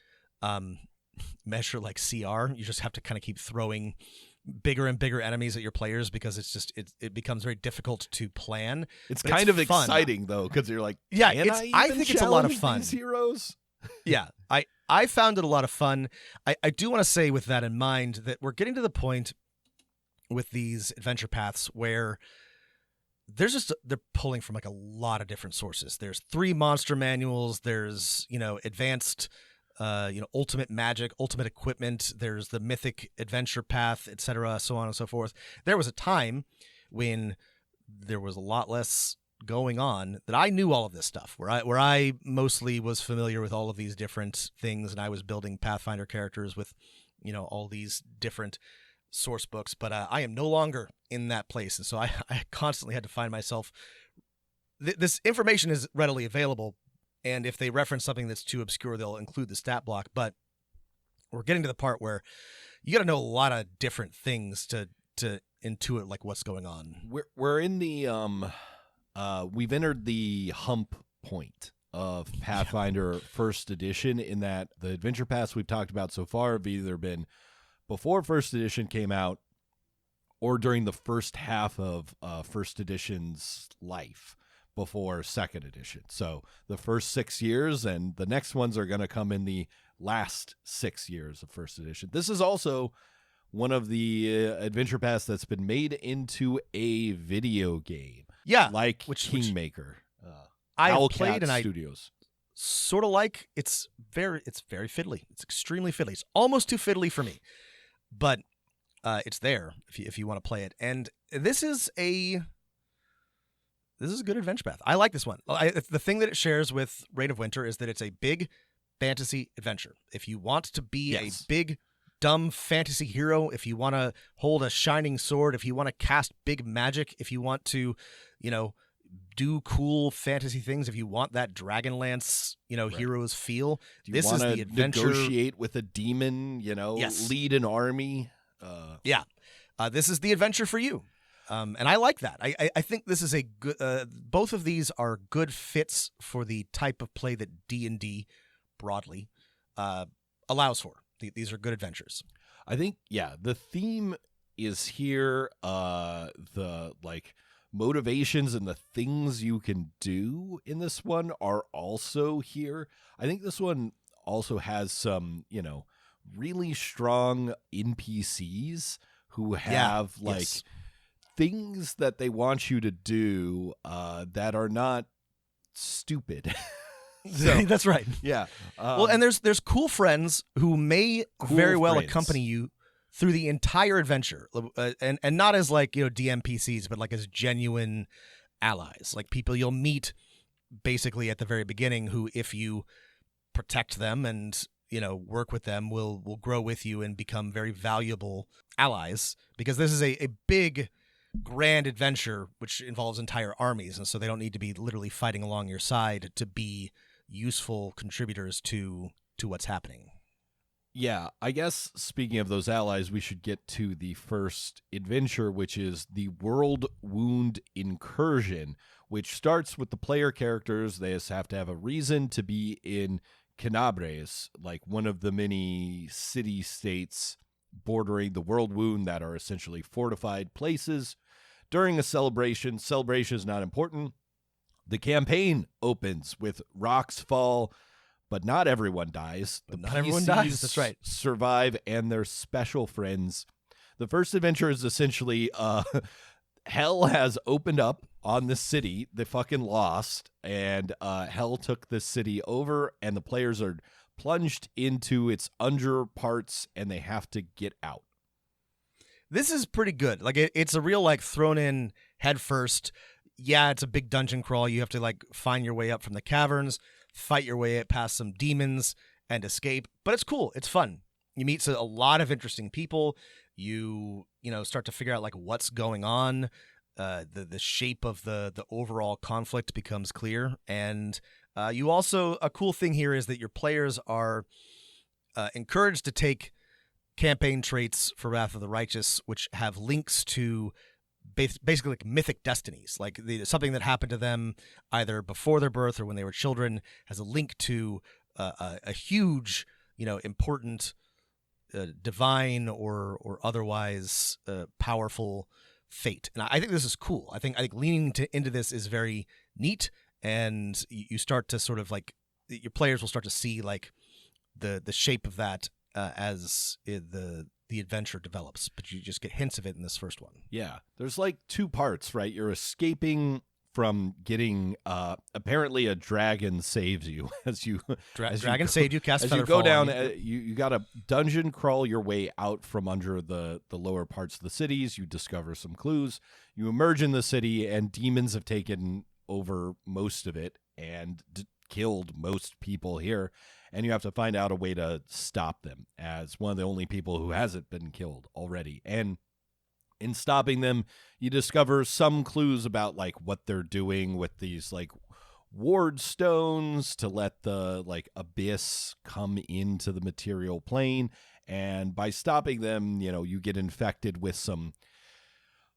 measure like CR. You just have to kind of keep throwing bigger and bigger enemies at your players because it becomes very difficult to plan. It's kind of fun. Exciting though, because you're like, I think it's a lot of fun. These heroes. Yeah, I found it a lot of fun. I do want to say with that in mind that we're getting to the point with these adventure paths where they're pulling from like a lot of different sources. There's 3 monster manuals. There's, advanced, ultimate magic, ultimate equipment. There's the mythic adventure path, etc., so on and so forth. There was a time when there was a lot less going on that I knew all of this stuff, where I mostly was familiar with all of these different things, and I was building Pathfinder characters with, all these different source books. But I am no longer in that place, and so I constantly had to find myself. This information is readily available, and if they reference something that's too obscure, they'll include the stat block. But we're getting to the part where you got to know a lot of different things to intuit like what's going on. We're in the we've entered the hump point of Pathfinder First Edition, in that the adventure paths we've talked about so far have either been before First Edition came out or during the first half of First Edition's life before Second Edition. So the first 6 years, and the next ones are going to come in the last 6 years of First Edition. This is also one of the adventure paths that's been made into a video game. Yeah, like Kingmaker. I Owlcat played and Studios. Sort of like it's very fiddly. It's extremely fiddly. It's almost too fiddly for me, but it's there if you want to play it. And this is a good adventure path. I like this one. The thing that it shares with Reign of Winter is that it's a big fantasy adventure. If you want to be a big dumb fantasy hero, if you want to hold a shining sword, if you want to cast big magic, if you want to, do cool fantasy things, if you want that Dragonlance, heroes feel, this is the adventure. Negotiate with a demon, lead an army. This is the adventure for you. And I like that. I think this is a good. Both of these are good fits for the type of play that D&D broadly allows for. These are good adventures. I think, the theme is here. The motivations and the things you can do in this one are also here. I think this one also has some, really strong NPCs who have things that they want you to do that are not stupid. So, That's right. yeah. Well, and there's cool friends who may very well accompany you through the entire adventure, and not as like DMPCs, but like as genuine allies, like people you'll meet basically at the very beginning, who, if you protect them and work with them, will grow with you and become very valuable allies, because this is a big, grand adventure which involves entire armies, and so they don't need to be literally fighting along your side to be useful contributors to what's happening. Yeah, I guess speaking of those allies, we should get to the first adventure, which is the World Wound Incursion, which starts with the player characters. They just have to have a reason to be in Canabres, like one of the many city-states bordering the World Wound that are essentially fortified places. During a celebration is not important. The campaign opens with rocks fall, but not everyone dies. Not everyone dies. That's right. Survive, and their special friends. The first adventure is essentially hell has opened up on the city. They fucking lost, and hell took the city over, and the players are plunged into its under parts, and they have to get out. This is pretty good. Like it's a real like thrown in head first. Yeah, it's a big dungeon crawl. You have to like find your way up from the caverns, fight your way past some demons, and escape. But it's cool. It's fun. You meet a lot of interesting people. You start to figure out like what's going on. The shape of the overall conflict becomes clear, and you also, a cool thing here is that your players are encouraged to take campaign traits for Wrath of the Righteous, which have links to basically like mythic destinies, like something that happened to them either before their birth or when they were children has a link to a huge, important, divine or otherwise powerful fate. And I think this is cool. I think leaning into this is very neat, and you start to sort of like your players will start to see like the shape of that as the adventure develops, but you just get hints of it in this first one. Yeah, there's like two parts, right? You're escaping from getting apparently a dragon saves you as you dragon saved you. Cast as feather you go fall down. You got to dungeon crawl your way out from under the lower parts of the cities. You discover some clues. You emerge in the city, and demons have taken over most of it and killed most people here. And you have to find out a way to stop them as one of the only people who hasn't been killed already. And in stopping them, you discover some clues about like what they're doing with these like ward stones to let the like abyss come into the material plane. And by stopping them, you get infected with some.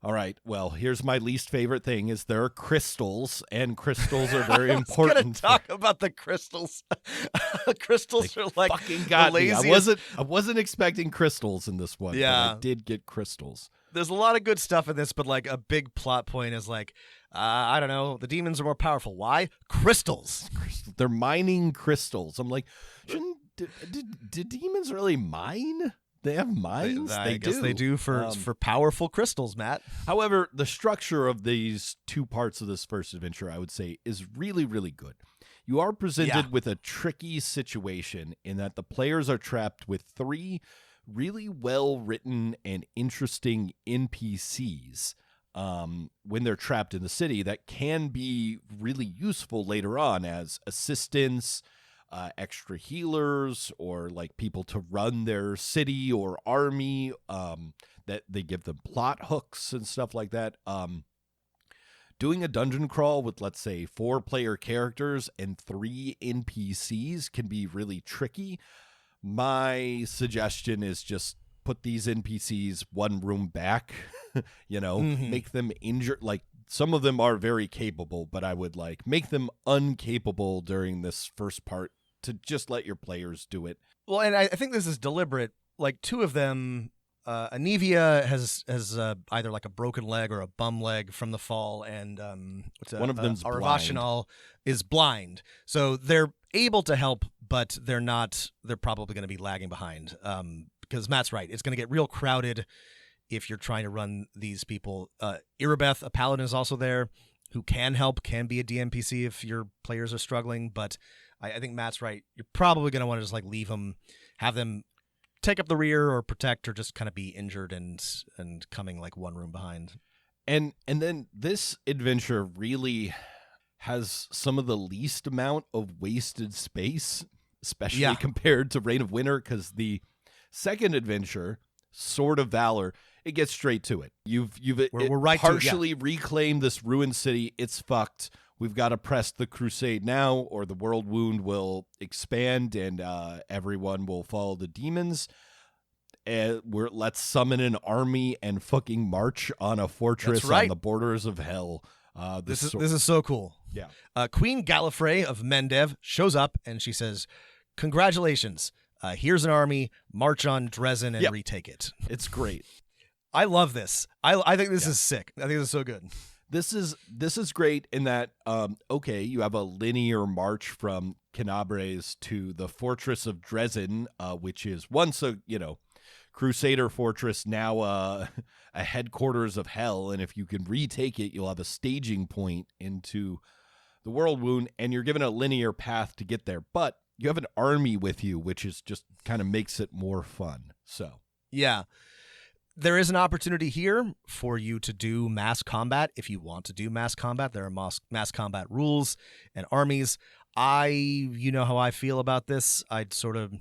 All right, well, here's my least favorite thing is there are crystals, and crystals are very important. I was gonna talk about the crystals. Crystals are like fucking got the me. laziest. I wasn't expecting crystals in this one, Yeah. but I did get crystals. There's a lot of good stuff in this, but like a big plot point is like, I don't know, the demons are more powerful. Why? Crystals. They're mining crystals. I'm like, did demons really mine? They have mines? I guess they do for powerful crystals, Matt. However, the structure of these two parts of this first adventure, I would say, is really, really good. You are presented with a tricky situation in that the players are trapped with 3 really well-written and interesting NPCs when they're trapped in the city that can be really useful later on as assistants, extra healers, or like people to run their city or army, that they give them plot hooks and stuff like that. Doing a dungeon crawl with, let's say, 4 player characters and 3 NPCs can be really tricky. My suggestion is just put these NPCs one room back, make them injured. Like, some of them are very capable, but I would like make them uncapable during this first part to just let your players do it. Well, and I think this is deliberate. Like 2 of them, Anivia has either like a broken leg or a bum leg from the fall, and one of them's Aravashanal is blind. So they're able to help, but they're not. They're probably going to be lagging behind. Because Matt's right, it's going to get real crowded if you're trying to run these people. Irabeth, a paladin, is also there. who can help, can be a DMPC if your players are struggling. But I think Matt's right. You're probably going to want to just like leave them, have them take up the rear or protect, or just kind of be injured and coming like one room behind. And then this adventure really has some of the least amount of wasted space, especially compared to Reign of Winter, because the second adventure, Sword of Valor, it gets straight to it. We're right partially reclaimed this ruined city. It's fucked. We've got to press the crusade now, or the world wound will expand and everyone will follow the demons. Let's summon an army and fucking march on a fortress on the borders of hell. This is so cool. Yeah. Queen Gallifrey of Mendev shows up and she says, "Congratulations. Here's an army. March on Dresden and retake it." It's great. I love this. I think this is sick. I think this is so good. This is great in that you have a linear march from Canabres to the fortress of Dresden, which is once a Crusader fortress, now a headquarters of hell, and if you can retake it, you'll have a staging point into the world wound, and you're given a linear path to get there. But you have an army with you, which is just kind of makes it more fun. So yeah. There is an opportunity here for you to do mass combat if you want to do mass combat. There are mass combat rules and armies. You know how I feel about this. I sort of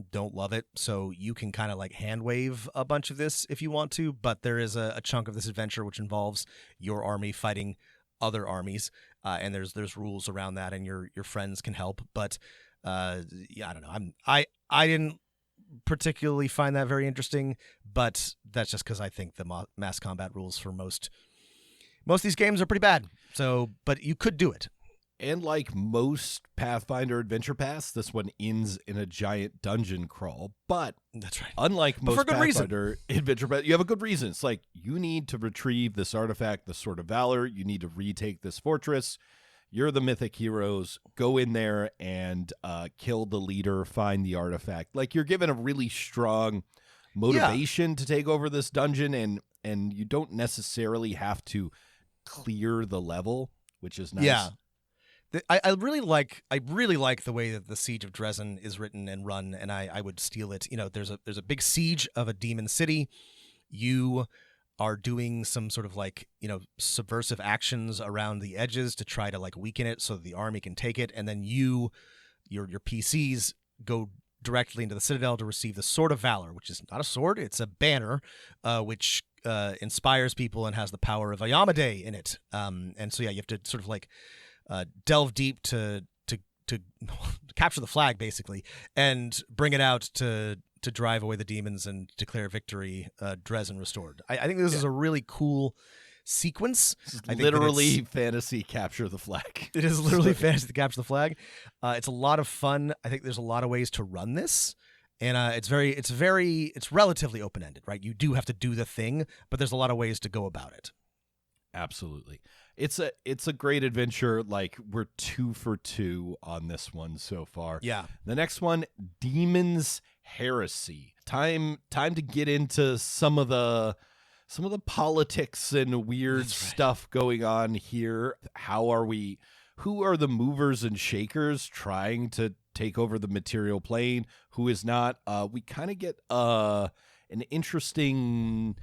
don't love it. So you can kind of like hand wave a bunch of this if you want to, but there is a chunk of this adventure which involves your army fighting other armies, and there's rules around that, and your friends can help. But I don't know. I didn't particularly find that very interesting, but that's just because I think the mass combat rules for most of these games are pretty bad. So, but you could do it. And like most Pathfinder Adventure Paths, this one ends in a giant dungeon crawl. But that's right. Unlike most Pathfinder Adventure Paths, you have a good reason. It's like you need to retrieve this artifact, the Sword of Valor. You need to retake this fortress. You're the mythic heroes. Go in there and kill the leader, find the artifact. Like, you're given a really strong motivation to take over this dungeon, and you don't necessarily have to clear the level, which is nice. Yeah. I really like the way that the Siege of Dresden is written and run, and I would steal it. There's a big siege of a demon city. You are doing some sort of like, subversive actions around the edges to try to like weaken it so that the army can take it. And then your PCs go directly into the Citadel to receive the Sword of Valor, which is not a sword. It's a banner, which inspires people and has the power of Ayamade in it. And so, you have to sort of like delve deep to capture the flag basically and bring it out to drive away the demons and declare victory, Dresden restored. I think this is a really cool sequence. I think literally fantasy capture the flag. It is literally fantasy to capture the flag. It's a lot of fun. I think there's a lot of ways to run this. And it's relatively open-ended, right? You do have to do the thing, but there's a lot of ways to go about it. Absolutely. It's a great adventure. Like, we're 2 for 2 on this one so far. Yeah. The next one, Demon's Heresy. Time to get into some of the politics and weird stuff going on here. Who are the movers and shakers trying to take over the material plane? Who is not? We kind of get an interesting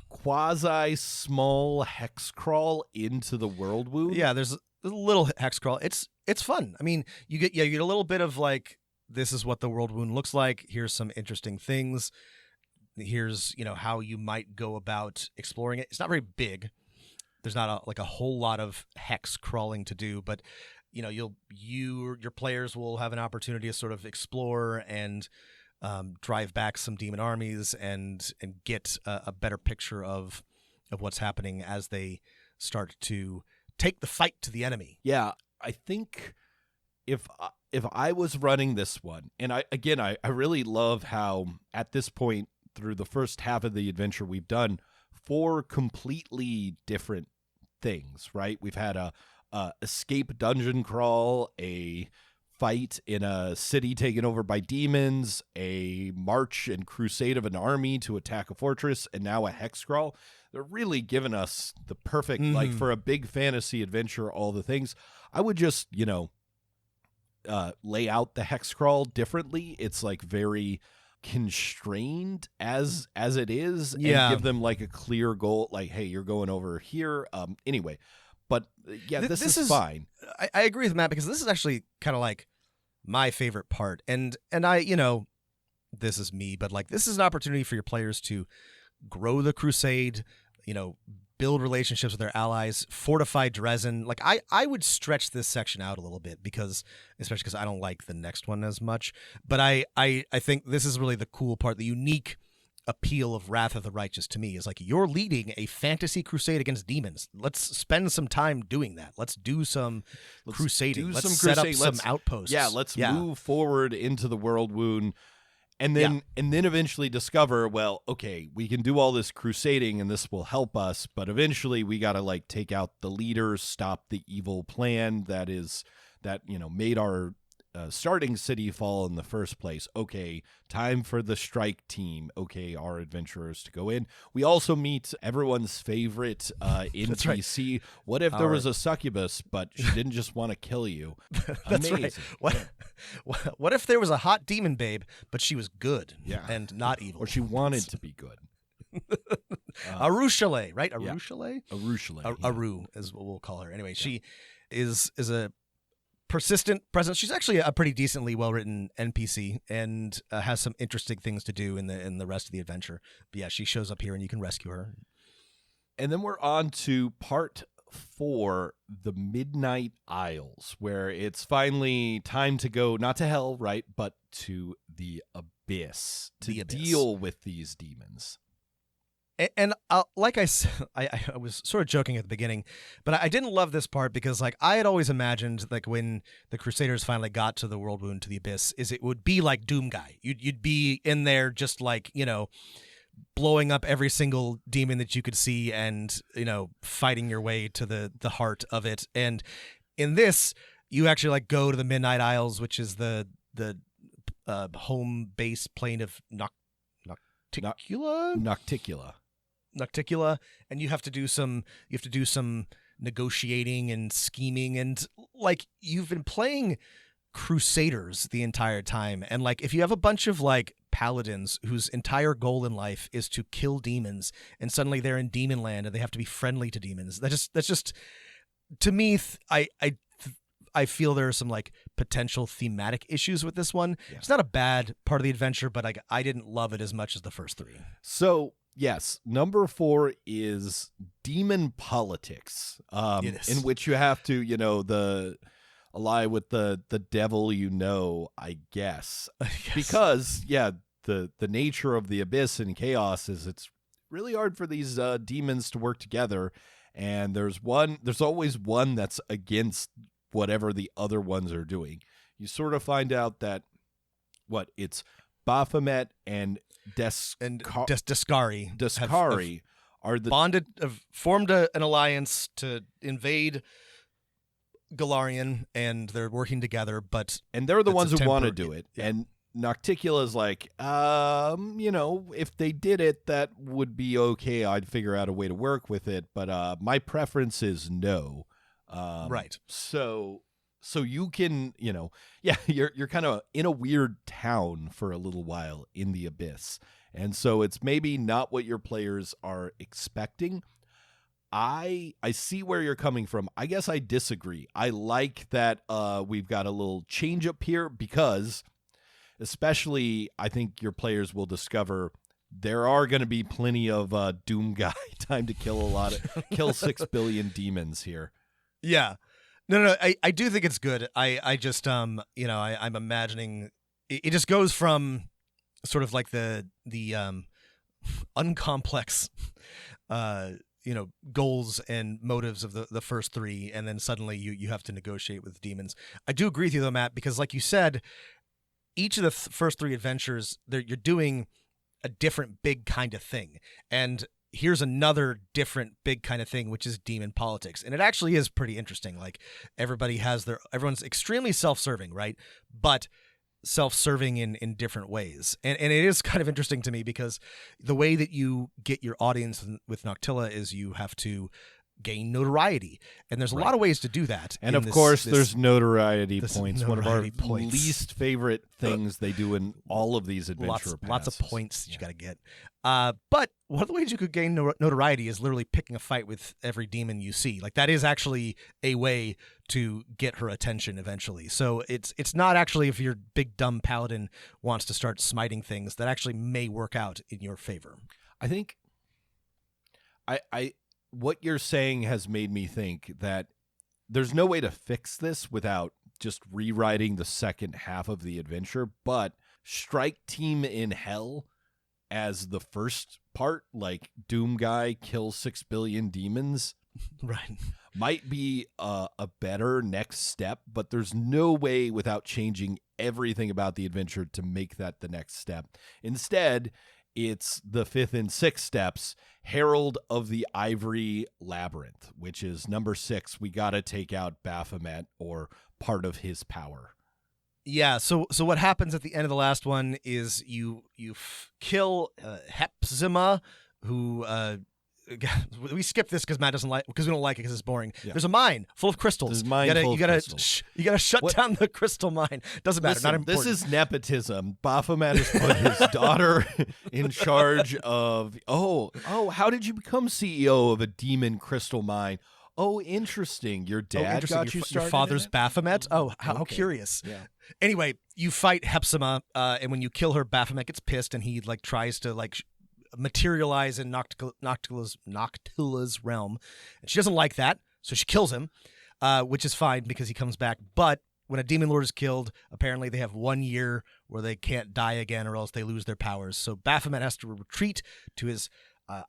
quasi small hex crawl into the world wound. Yeah, there's a little hex crawl. It's fun. I mean, you get a little bit of like, this is what the world wound looks like. Here's some interesting things. Here's, how you might go about exploring it. It's not very big. There's not a whole lot of hex crawling to do, but your players will have an opportunity to sort of explore and drive back some demon armies and get a better picture of what's happening as they start to take the fight to the enemy. Yeah, I think if I was running this one, and I really love how at this point through the first half of the adventure we've done 4 completely different things, right? We've had a escape dungeon crawl, a fight in a city taken over by demons, a march and crusade of an army to attack a fortress, and now a hex crawl. they're really giving us the perfect, like for a big fantasy adventure, all the things. I would just, lay out the hex crawl differently. It's like very constrained as it is, and give them like a clear goal, like, hey, you're going over here. Anyway, but this is fine. I agree with Matt, because this is actually kind of like my favorite part, and I, this is me, but like, this is an opportunity for your players to grow the crusade, build relationships with their allies, fortify Dresden. Like, I would stretch this section out a little bit, especially because I don't like the next one as much. But I think this is really the cool part. The unique appeal of Wrath of the Righteous to me is like, you're leading a fantasy crusade against demons. Let's spend some time doing that. Let's do some crusading. Let's set up some outposts. Yeah, let's move forward into the World Wound. And then eventually discover, well, okay, we can do all this crusading and this will help us, but eventually we got to like take out the leaders, stop the evil plan that made our starting city fall in the first place. Okay, time for the strike team. Okay, our adventurers to go in. We also meet everyone's favorite NPC. Right. What if there was a succubus, but she didn't just want to kill you? That's Amazing. Right. What if there was a hot demon babe, but she was good and not evil? Or she wanted to be good. Aru Chalet, right? Aru yeah. Chalet? Aru Chalet. Aru is what we'll call her. Anyway, she is a persistent presence. She's actually a pretty decently well-written NPC, and has some interesting things to do in the rest of the adventure. But yeah, she shows up here and you can rescue her. And then we're on to part 4, the Midnight Isles, where it's finally time to go, not to hell, right, but to the abyss to deal with these demons. And like I said, I was sort of joking at the beginning, but I didn't love this part because, like, I had always imagined, like, when the Crusaders finally got to the World Wound, to the Abyss, is it would be like Doom Guy. You'd be in there just like, blowing up every single demon that you could see and, fighting your way to the heart of it. And in this, you actually like go to the Midnight Isles, which is the home base plane of Nocticula, and you have to do some negotiating and scheming, and like, you've been playing Crusaders the entire time, and like, if you have a bunch of like paladins whose entire goal in life is to kill demons, and suddenly they're in demon land and they have to be friendly to demons, that's just to me, I feel there are some like potential thematic issues with this one. Yeah. It's not a bad part of the adventure, but I didn't love it as much as the first 3. So yes, number 4 is demon politics, in which you have to, ally with the devil, I guess. Because the nature of the abyss and chaos is it's really hard for these demons to work together, and there's always one that's against whatever the other ones are doing. You sort of find out that it's Baphomet and Descari are the bonded, have formed an alliance to invade Galarian, and they're working together, and they're the ones who want to do it. Yeah. And Nocticula is like, if they did it, that would be okay. I'd figure out a way to work with it, but my preference is no. Right. So you can, you're kind of in a weird town for a little while in the Abyss. And so it's maybe not what your players are expecting. I see where you're coming from. I guess I disagree. I like that we've got a little change up here, because especially I think your players will discover there are going to be plenty of Doom Guy time to kill 6 billion demons here. Yeah. No, I do think it's good. I just, I'm imagining it just goes from sort of like the uncomplex, goals and motives of the first 3, and then suddenly you have to negotiate with demons. I do agree with you though, Matt, because like you said, each of the first 3 adventures, you're doing a different big kind of thing, and here's another different big kind of thing, which is demon politics. And it actually is pretty interesting. Like, everyone's extremely self-serving, right? But self-serving in different ways. And it is kind of interesting to me because the way that you get your audience with Noctilla is you have to gain notoriety. And there's a lot of ways to do that. And of course, there's notoriety points. One of our least favorite things they do in all of these adventure passes. Lots of points that you got to get. But one of the ways you could gain notoriety is literally picking a fight with every demon you see. Like that is actually a way to get her attention eventually. So it's not actually if your big dumb paladin wants to start smiting things, that actually may work out in your favor. I think what you're saying has made me think that there's no way to fix this without just rewriting the second half of the adventure, but strike team in hell as the first part, like Doom Guy kills 6 billion demons, right, might be a better next step, but there's no way without changing everything about the adventure to make that the next step. Instead, it's the 5th and 6th steps, Herald of the Ivory Labyrinth, which is number 6. We got to take out Baphomet or part of his power. Yeah, so what happens at the end of the last one is you kill Hepzibah, who we skip this because Matt doesn't like, because we don't like it because it's boring. Yeah. There's a mine full of crystals. You gotta shut down the crystal mine. Doesn't matter. Listen, not important. This is nepotism. Baphomet has put his daughter in charge of. How did you become CEO of a demon crystal mine? Oh, interesting. Your dad got you started. Your father's Baphomet. Oh, how curious. Yeah. Anyway, you fight Hepzibah, and when you kill her, Baphomet gets pissed, and he tries to materialize in Noctilla's realm, and she doesn't like that, so she kills him, which is fine because he comes back. But when a demon lord is killed, apparently they have 1 year where they can't die again, or else they lose their powers. So Baphomet has to retreat to his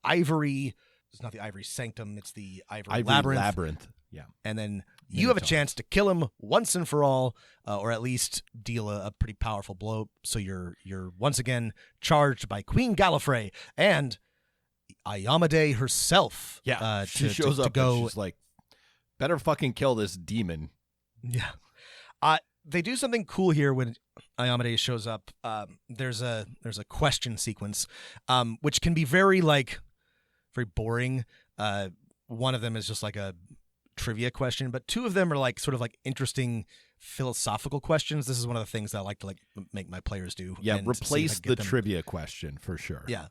ivory. It's not the ivory sanctum; it's the ivory labyrinth. Yeah, and then you have a chance to kill him once and for all, or at least deal a pretty powerful blow. So you're once again charged by Queen Gallifrey and Iyamade herself. Yeah, she shows up. And she's like, "Better fucking kill this demon." Yeah, they do something cool here when Iyamade shows up. There's a question sequence, which can be very boring. One of them is just like a trivia question, but 2 of them are sort of interesting philosophical questions. This is one of the things that I like to make my players do. Yeah, replace the trivia question for sure. Yeah,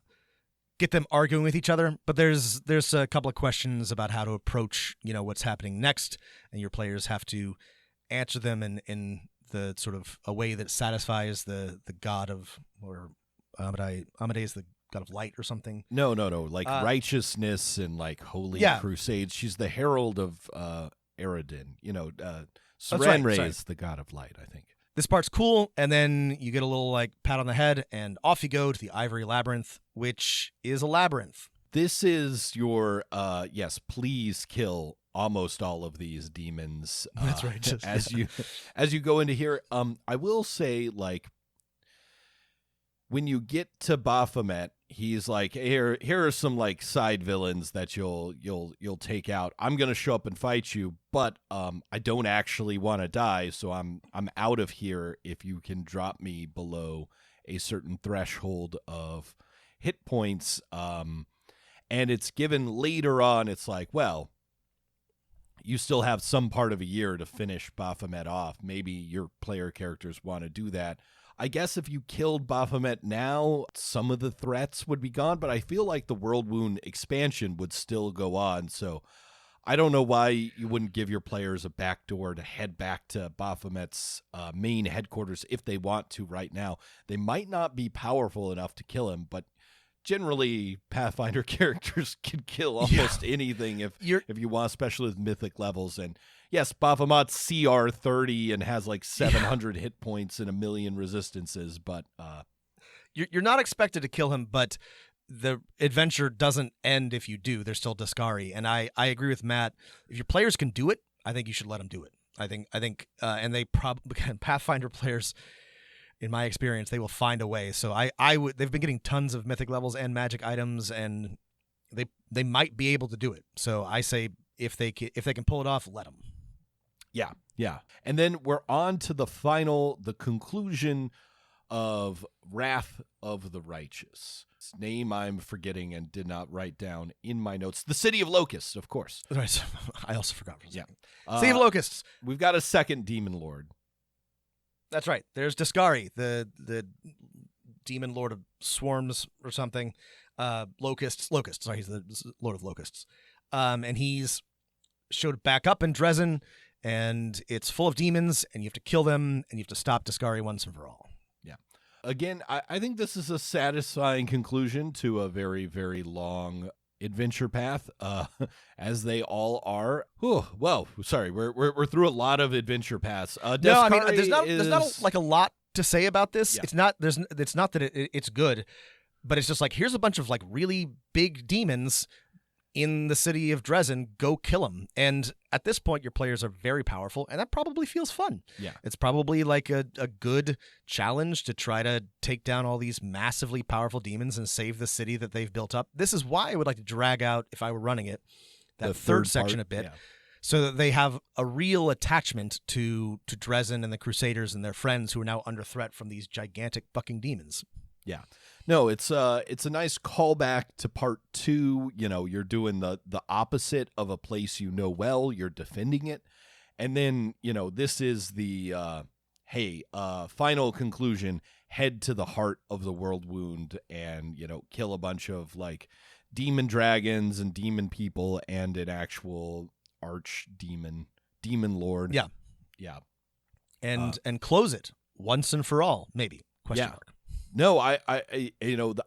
get them arguing with each other. But there's a couple of questions about how to approach what's happening next, and your players have to answer them in the sort of a way that satisfies the god of, or Amade is the god of light or something. No. Righteousness and holy crusades. She's the herald of Eredin. Sarenrae is the god of light, I think. This part's cool, and then you get a little pat on the head, and off you go to the Ivory Labyrinth, which is a labyrinth. This is your yes, please kill almost all of these demons. That's right. as you go into here, I will say when you get to Baphomet, he's here are some side villains that you'll take out. I'm gonna show up and fight you, but I don't actually want to die, so I'm out of here if you can drop me below a certain threshold of hit points. And it's given later on. It's you still have some part of a year to finish Baphomet off. Maybe your player characters want to do that. I guess if you killed Baphomet now, some of the threats would be gone, but I feel like the World Wound expansion would still go on, so I don't know why you wouldn't give your players a backdoor to head back to Baphomet's main headquarters if they want to right now. They might not be powerful enough to kill him, but generally Pathfinder characters can kill almost anything if you want, especially with mythic levels. And yes, Baphomet's CR 30 and has 700 hit points and 1 million resistances, but you're not expected to kill him, but the adventure doesn't end if you do. There's still Discari, and I agree with Matt. If your players can do it, I think you should let them do it. I think and they probably Pathfinder players, in my experience, they will find a way. So they've been getting tons of mythic levels and magic items, and they might be able to do it. So I say if they can pull it off, let them. Yeah, Yeah. And then we're on to the conclusion of Wrath of the Righteous. Its name I'm forgetting and did not write down in my notes. The City of Locusts, of course. Right. I also forgot. For a second. Yeah. City of Locusts. We've got a second Demon Lord. That's right. There's Discari, the demon lord of swarms or something. Locusts. Sorry, he's the lord of locusts. And he's showed back up in Dresden, and it's full of demons, and you have to kill them, and you have to stop Discari once and for all. Yeah. Again, I think this is a satisfying conclusion to a very, very long adventure path, as they all are. Whew, well, sorry, we're through a lot of adventure paths. No, I mean, there's not like a lot to say about this. Yeah. It's not that it's good, but it's just like, here's a bunch of like really big demons in the city of Dresden. Go kill them. And at this point, your players are very powerful, and that probably feels fun. Yeah. It's probably like a good challenge to try to take down all these massively powerful demons and save the city that they've built up. This is why I would like to drag out, if I were running it, that The third third section part, a bit. yeah. So that they have a real attachment to Dresden and the Crusaders and their friends who are now under threat from these gigantic fucking demons. Yeah. No, it's a nice callback to part 2. You know, you're doing the opposite of a place you know well. You're defending it. And then, you know, this is the, final conclusion. Head to the heart of the world wound and, you know, kill a bunch of, like, demon dragons and demon people and an actual demon lord. Yeah. Yeah. And close it once and for all, maybe. Question mark. No, I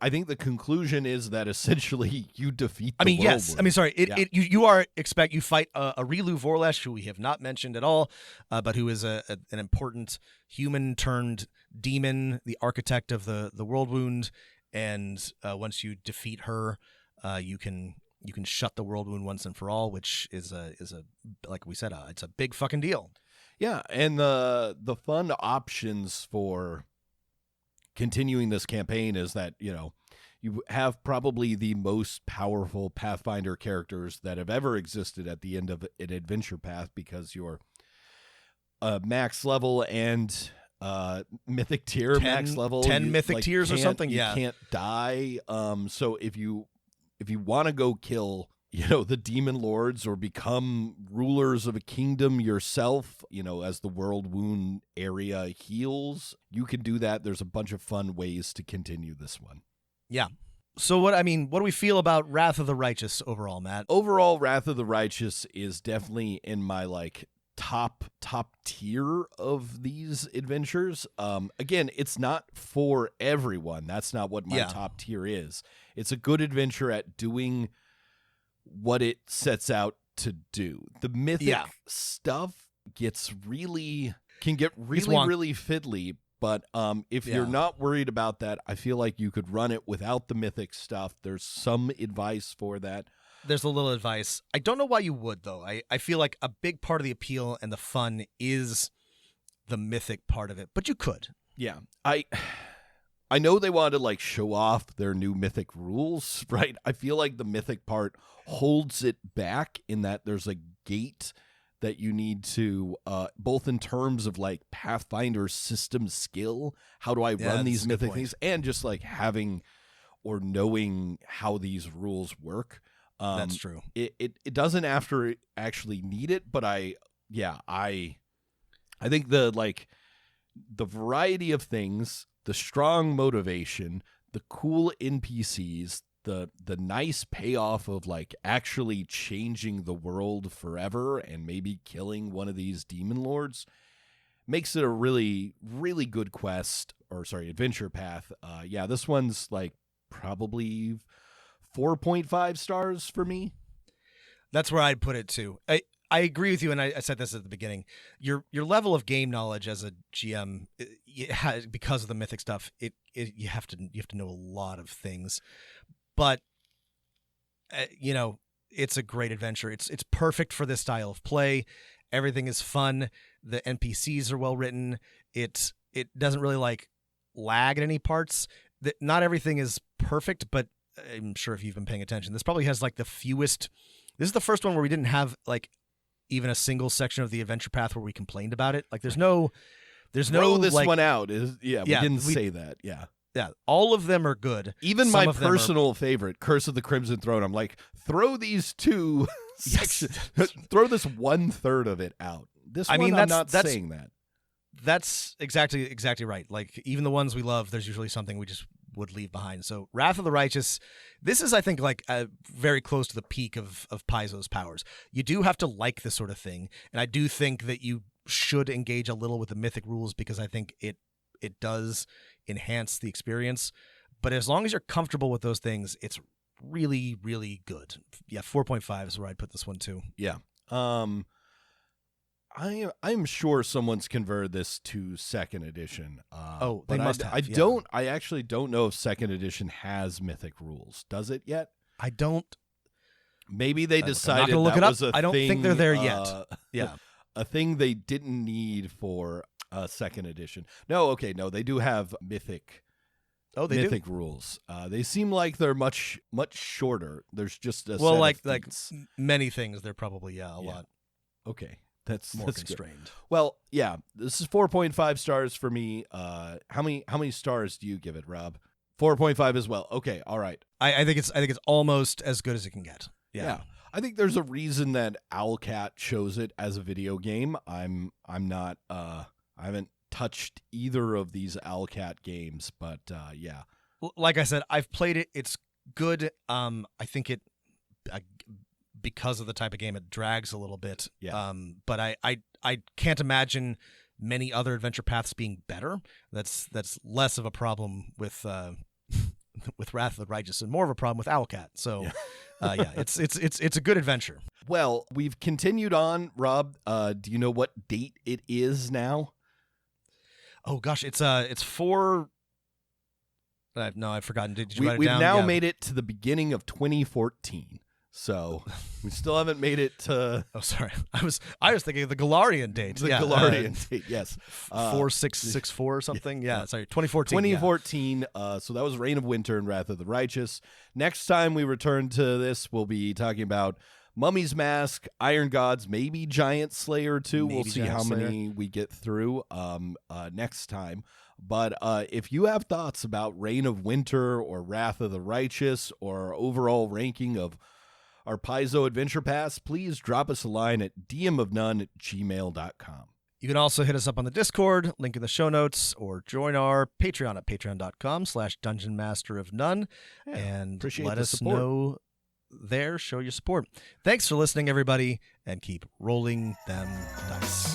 think the conclusion is that essentially you defeat the world yes. wound. I mean, sorry. You fight a Rilu Vorlesh, who we have not mentioned at all, but who is an important human turned demon, the architect of the world wound. And once you defeat her, you can shut the world wound once and for all, which is a like we said, it's a big fucking deal. Yeah, and the fun options for continuing this campaign is that, you know, you have probably the most powerful Pathfinder characters that have ever existed at the end of an adventure path, because you're max level and mythic tier, 10 mythic tiers or something. You can't die. So if you want to go kill, you know, the demon lords or become rulers of a kingdom yourself, you know, as the world wound area heals, you can do that. There's a bunch of fun ways to continue this one. Yeah. So what do we feel about Wrath of the Righteous overall, Matt? Overall, Wrath of the Righteous is definitely in my like top tier of these adventures. Again, it's not for everyone. That's not what my top tier is. It's a good adventure at doing what it sets out to do. The mythic stuff can get really fiddly, but if you're not worried about that, I feel like you could run it without the mythic stuff. There's some advice for that. There's a little advice. I don't know why you would, though. I feel like a big part of the appeal and the fun is the mythic part of it, but you could. Yeah. I know they wanted to like show off their new mythic rules, right? I feel like the mythic part holds it back in that there's a gate that you need to, both in terms of like Pathfinder system skill, how do I run these mythic things, and just like having or knowing how these rules work. That's true. It doesn't actually need it, but I think the variety of things, the strong motivation, the cool NPCs, the nice payoff of like actually changing the world forever and maybe killing one of these demon lords makes it a really, really good adventure path. This one's like probably 4.5 stars for me. That's where I'd put it too. I agree with you, and I said this at the beginning. Your level of game knowledge as a GM, because of the mythic stuff, you have to know a lot of things. But it's a great adventure. It's perfect for this style of play. Everything is fun. The NPCs are well written. It doesn't really like lag at any parts. Not everything is perfect, but I'm sure if you've been paying attention, this probably has like the fewest. This is the first one where we didn't have like even a single section of the adventure path where we complained about it. Like, there's no Throw this like, one out. We didn't we- say that. Yeah. Yeah, all of them are good. Even Some my of them personal favorite, Curse of the Crimson Throne, I'm like, throw these two sections, Yes. throw this 1/3 of it out. This I one, mean, I'm that's- not saying that. That's exactly right. Like, even the ones we love, there's usually something we just would leave behind. So Wrath of the Righteous, this is, I think, like very close to the peak of Paizo's powers. You do have to like this sort of thing, and I do think that you should engage a little with the mythic rules, because I think it does enhance the experience. But as long as you're comfortable with those things, it's really, really good. Yeah, 4.5 is where I'd put this one too. Yeah. I'm sure someone's converted this to second edition. They must have. I actually don't know if second edition has mythic rules. Does it yet? I don't. Maybe they decided look that it up. was a I don't thing, think they're there yet. Yeah. A thing they didn't need for second edition. No, they do have mythic. Oh, they mythic rules. They seem like they're much shorter. There's just a well, set like of things. many things, they're probably a lot Okay, that's more that's good. constrained. Well, yeah, this is 4.5 stars for me. How many stars do you give it, Rob? 4.5 as well. Okay, all right. I think it's almost as good as it can get. Yeah. I think there's a reason that Owlcat chose it as a video game. I'm not. I haven't touched either of these Owlcat games, but yeah. Like I said, I've played it. It's good. I think it because of the type of game, it drags a little bit. Yeah. But I can't imagine many other adventure paths being better. That's less of a problem with with Wrath of the Righteous and more of a problem with Owlcat. So yeah, it's a good adventure. Well, we've continued on, Rob. Do you know what date it is now? Oh gosh, it's for. No, I've forgotten. Did you write it we've down? now made it to the beginning of 2014. So we still haven't made it to. Oh, sorry. I was thinking of the Galarian date. The Galarian date, yes. 4664 or something. Yeah, sorry. 2014. 2014. So that was Reign of Winter and Wrath of the Righteous. Next time we return to this, we'll be talking about Mummy's Mask, Iron Gods, maybe Giant Slayer too. We'll see how many we get through next time. But if you have thoughts about Reign of Winter or Wrath of the Righteous or overall ranking of our Paizo Adventure Paths, please drop us a line at dmofnone@gmail.com. You can also hit us up on the Discord, link in the show notes, or join our Patreon at patreon.com/dungeonmasterofnone, and let us know there. Show your support. Thanks for listening, everybody, and keep rolling them dice.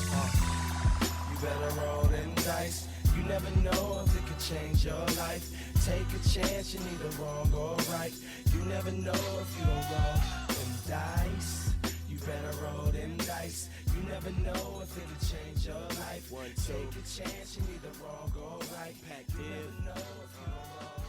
You better roll them dice. You never know if it could change your life. Take a chance, you're neither wrong or right. You never know if you don't roll them dice. You better roll them dice. You never know if it'll change your life. Take a chance, you're neither wrong or right. Pac Div. You never know if you don't roll.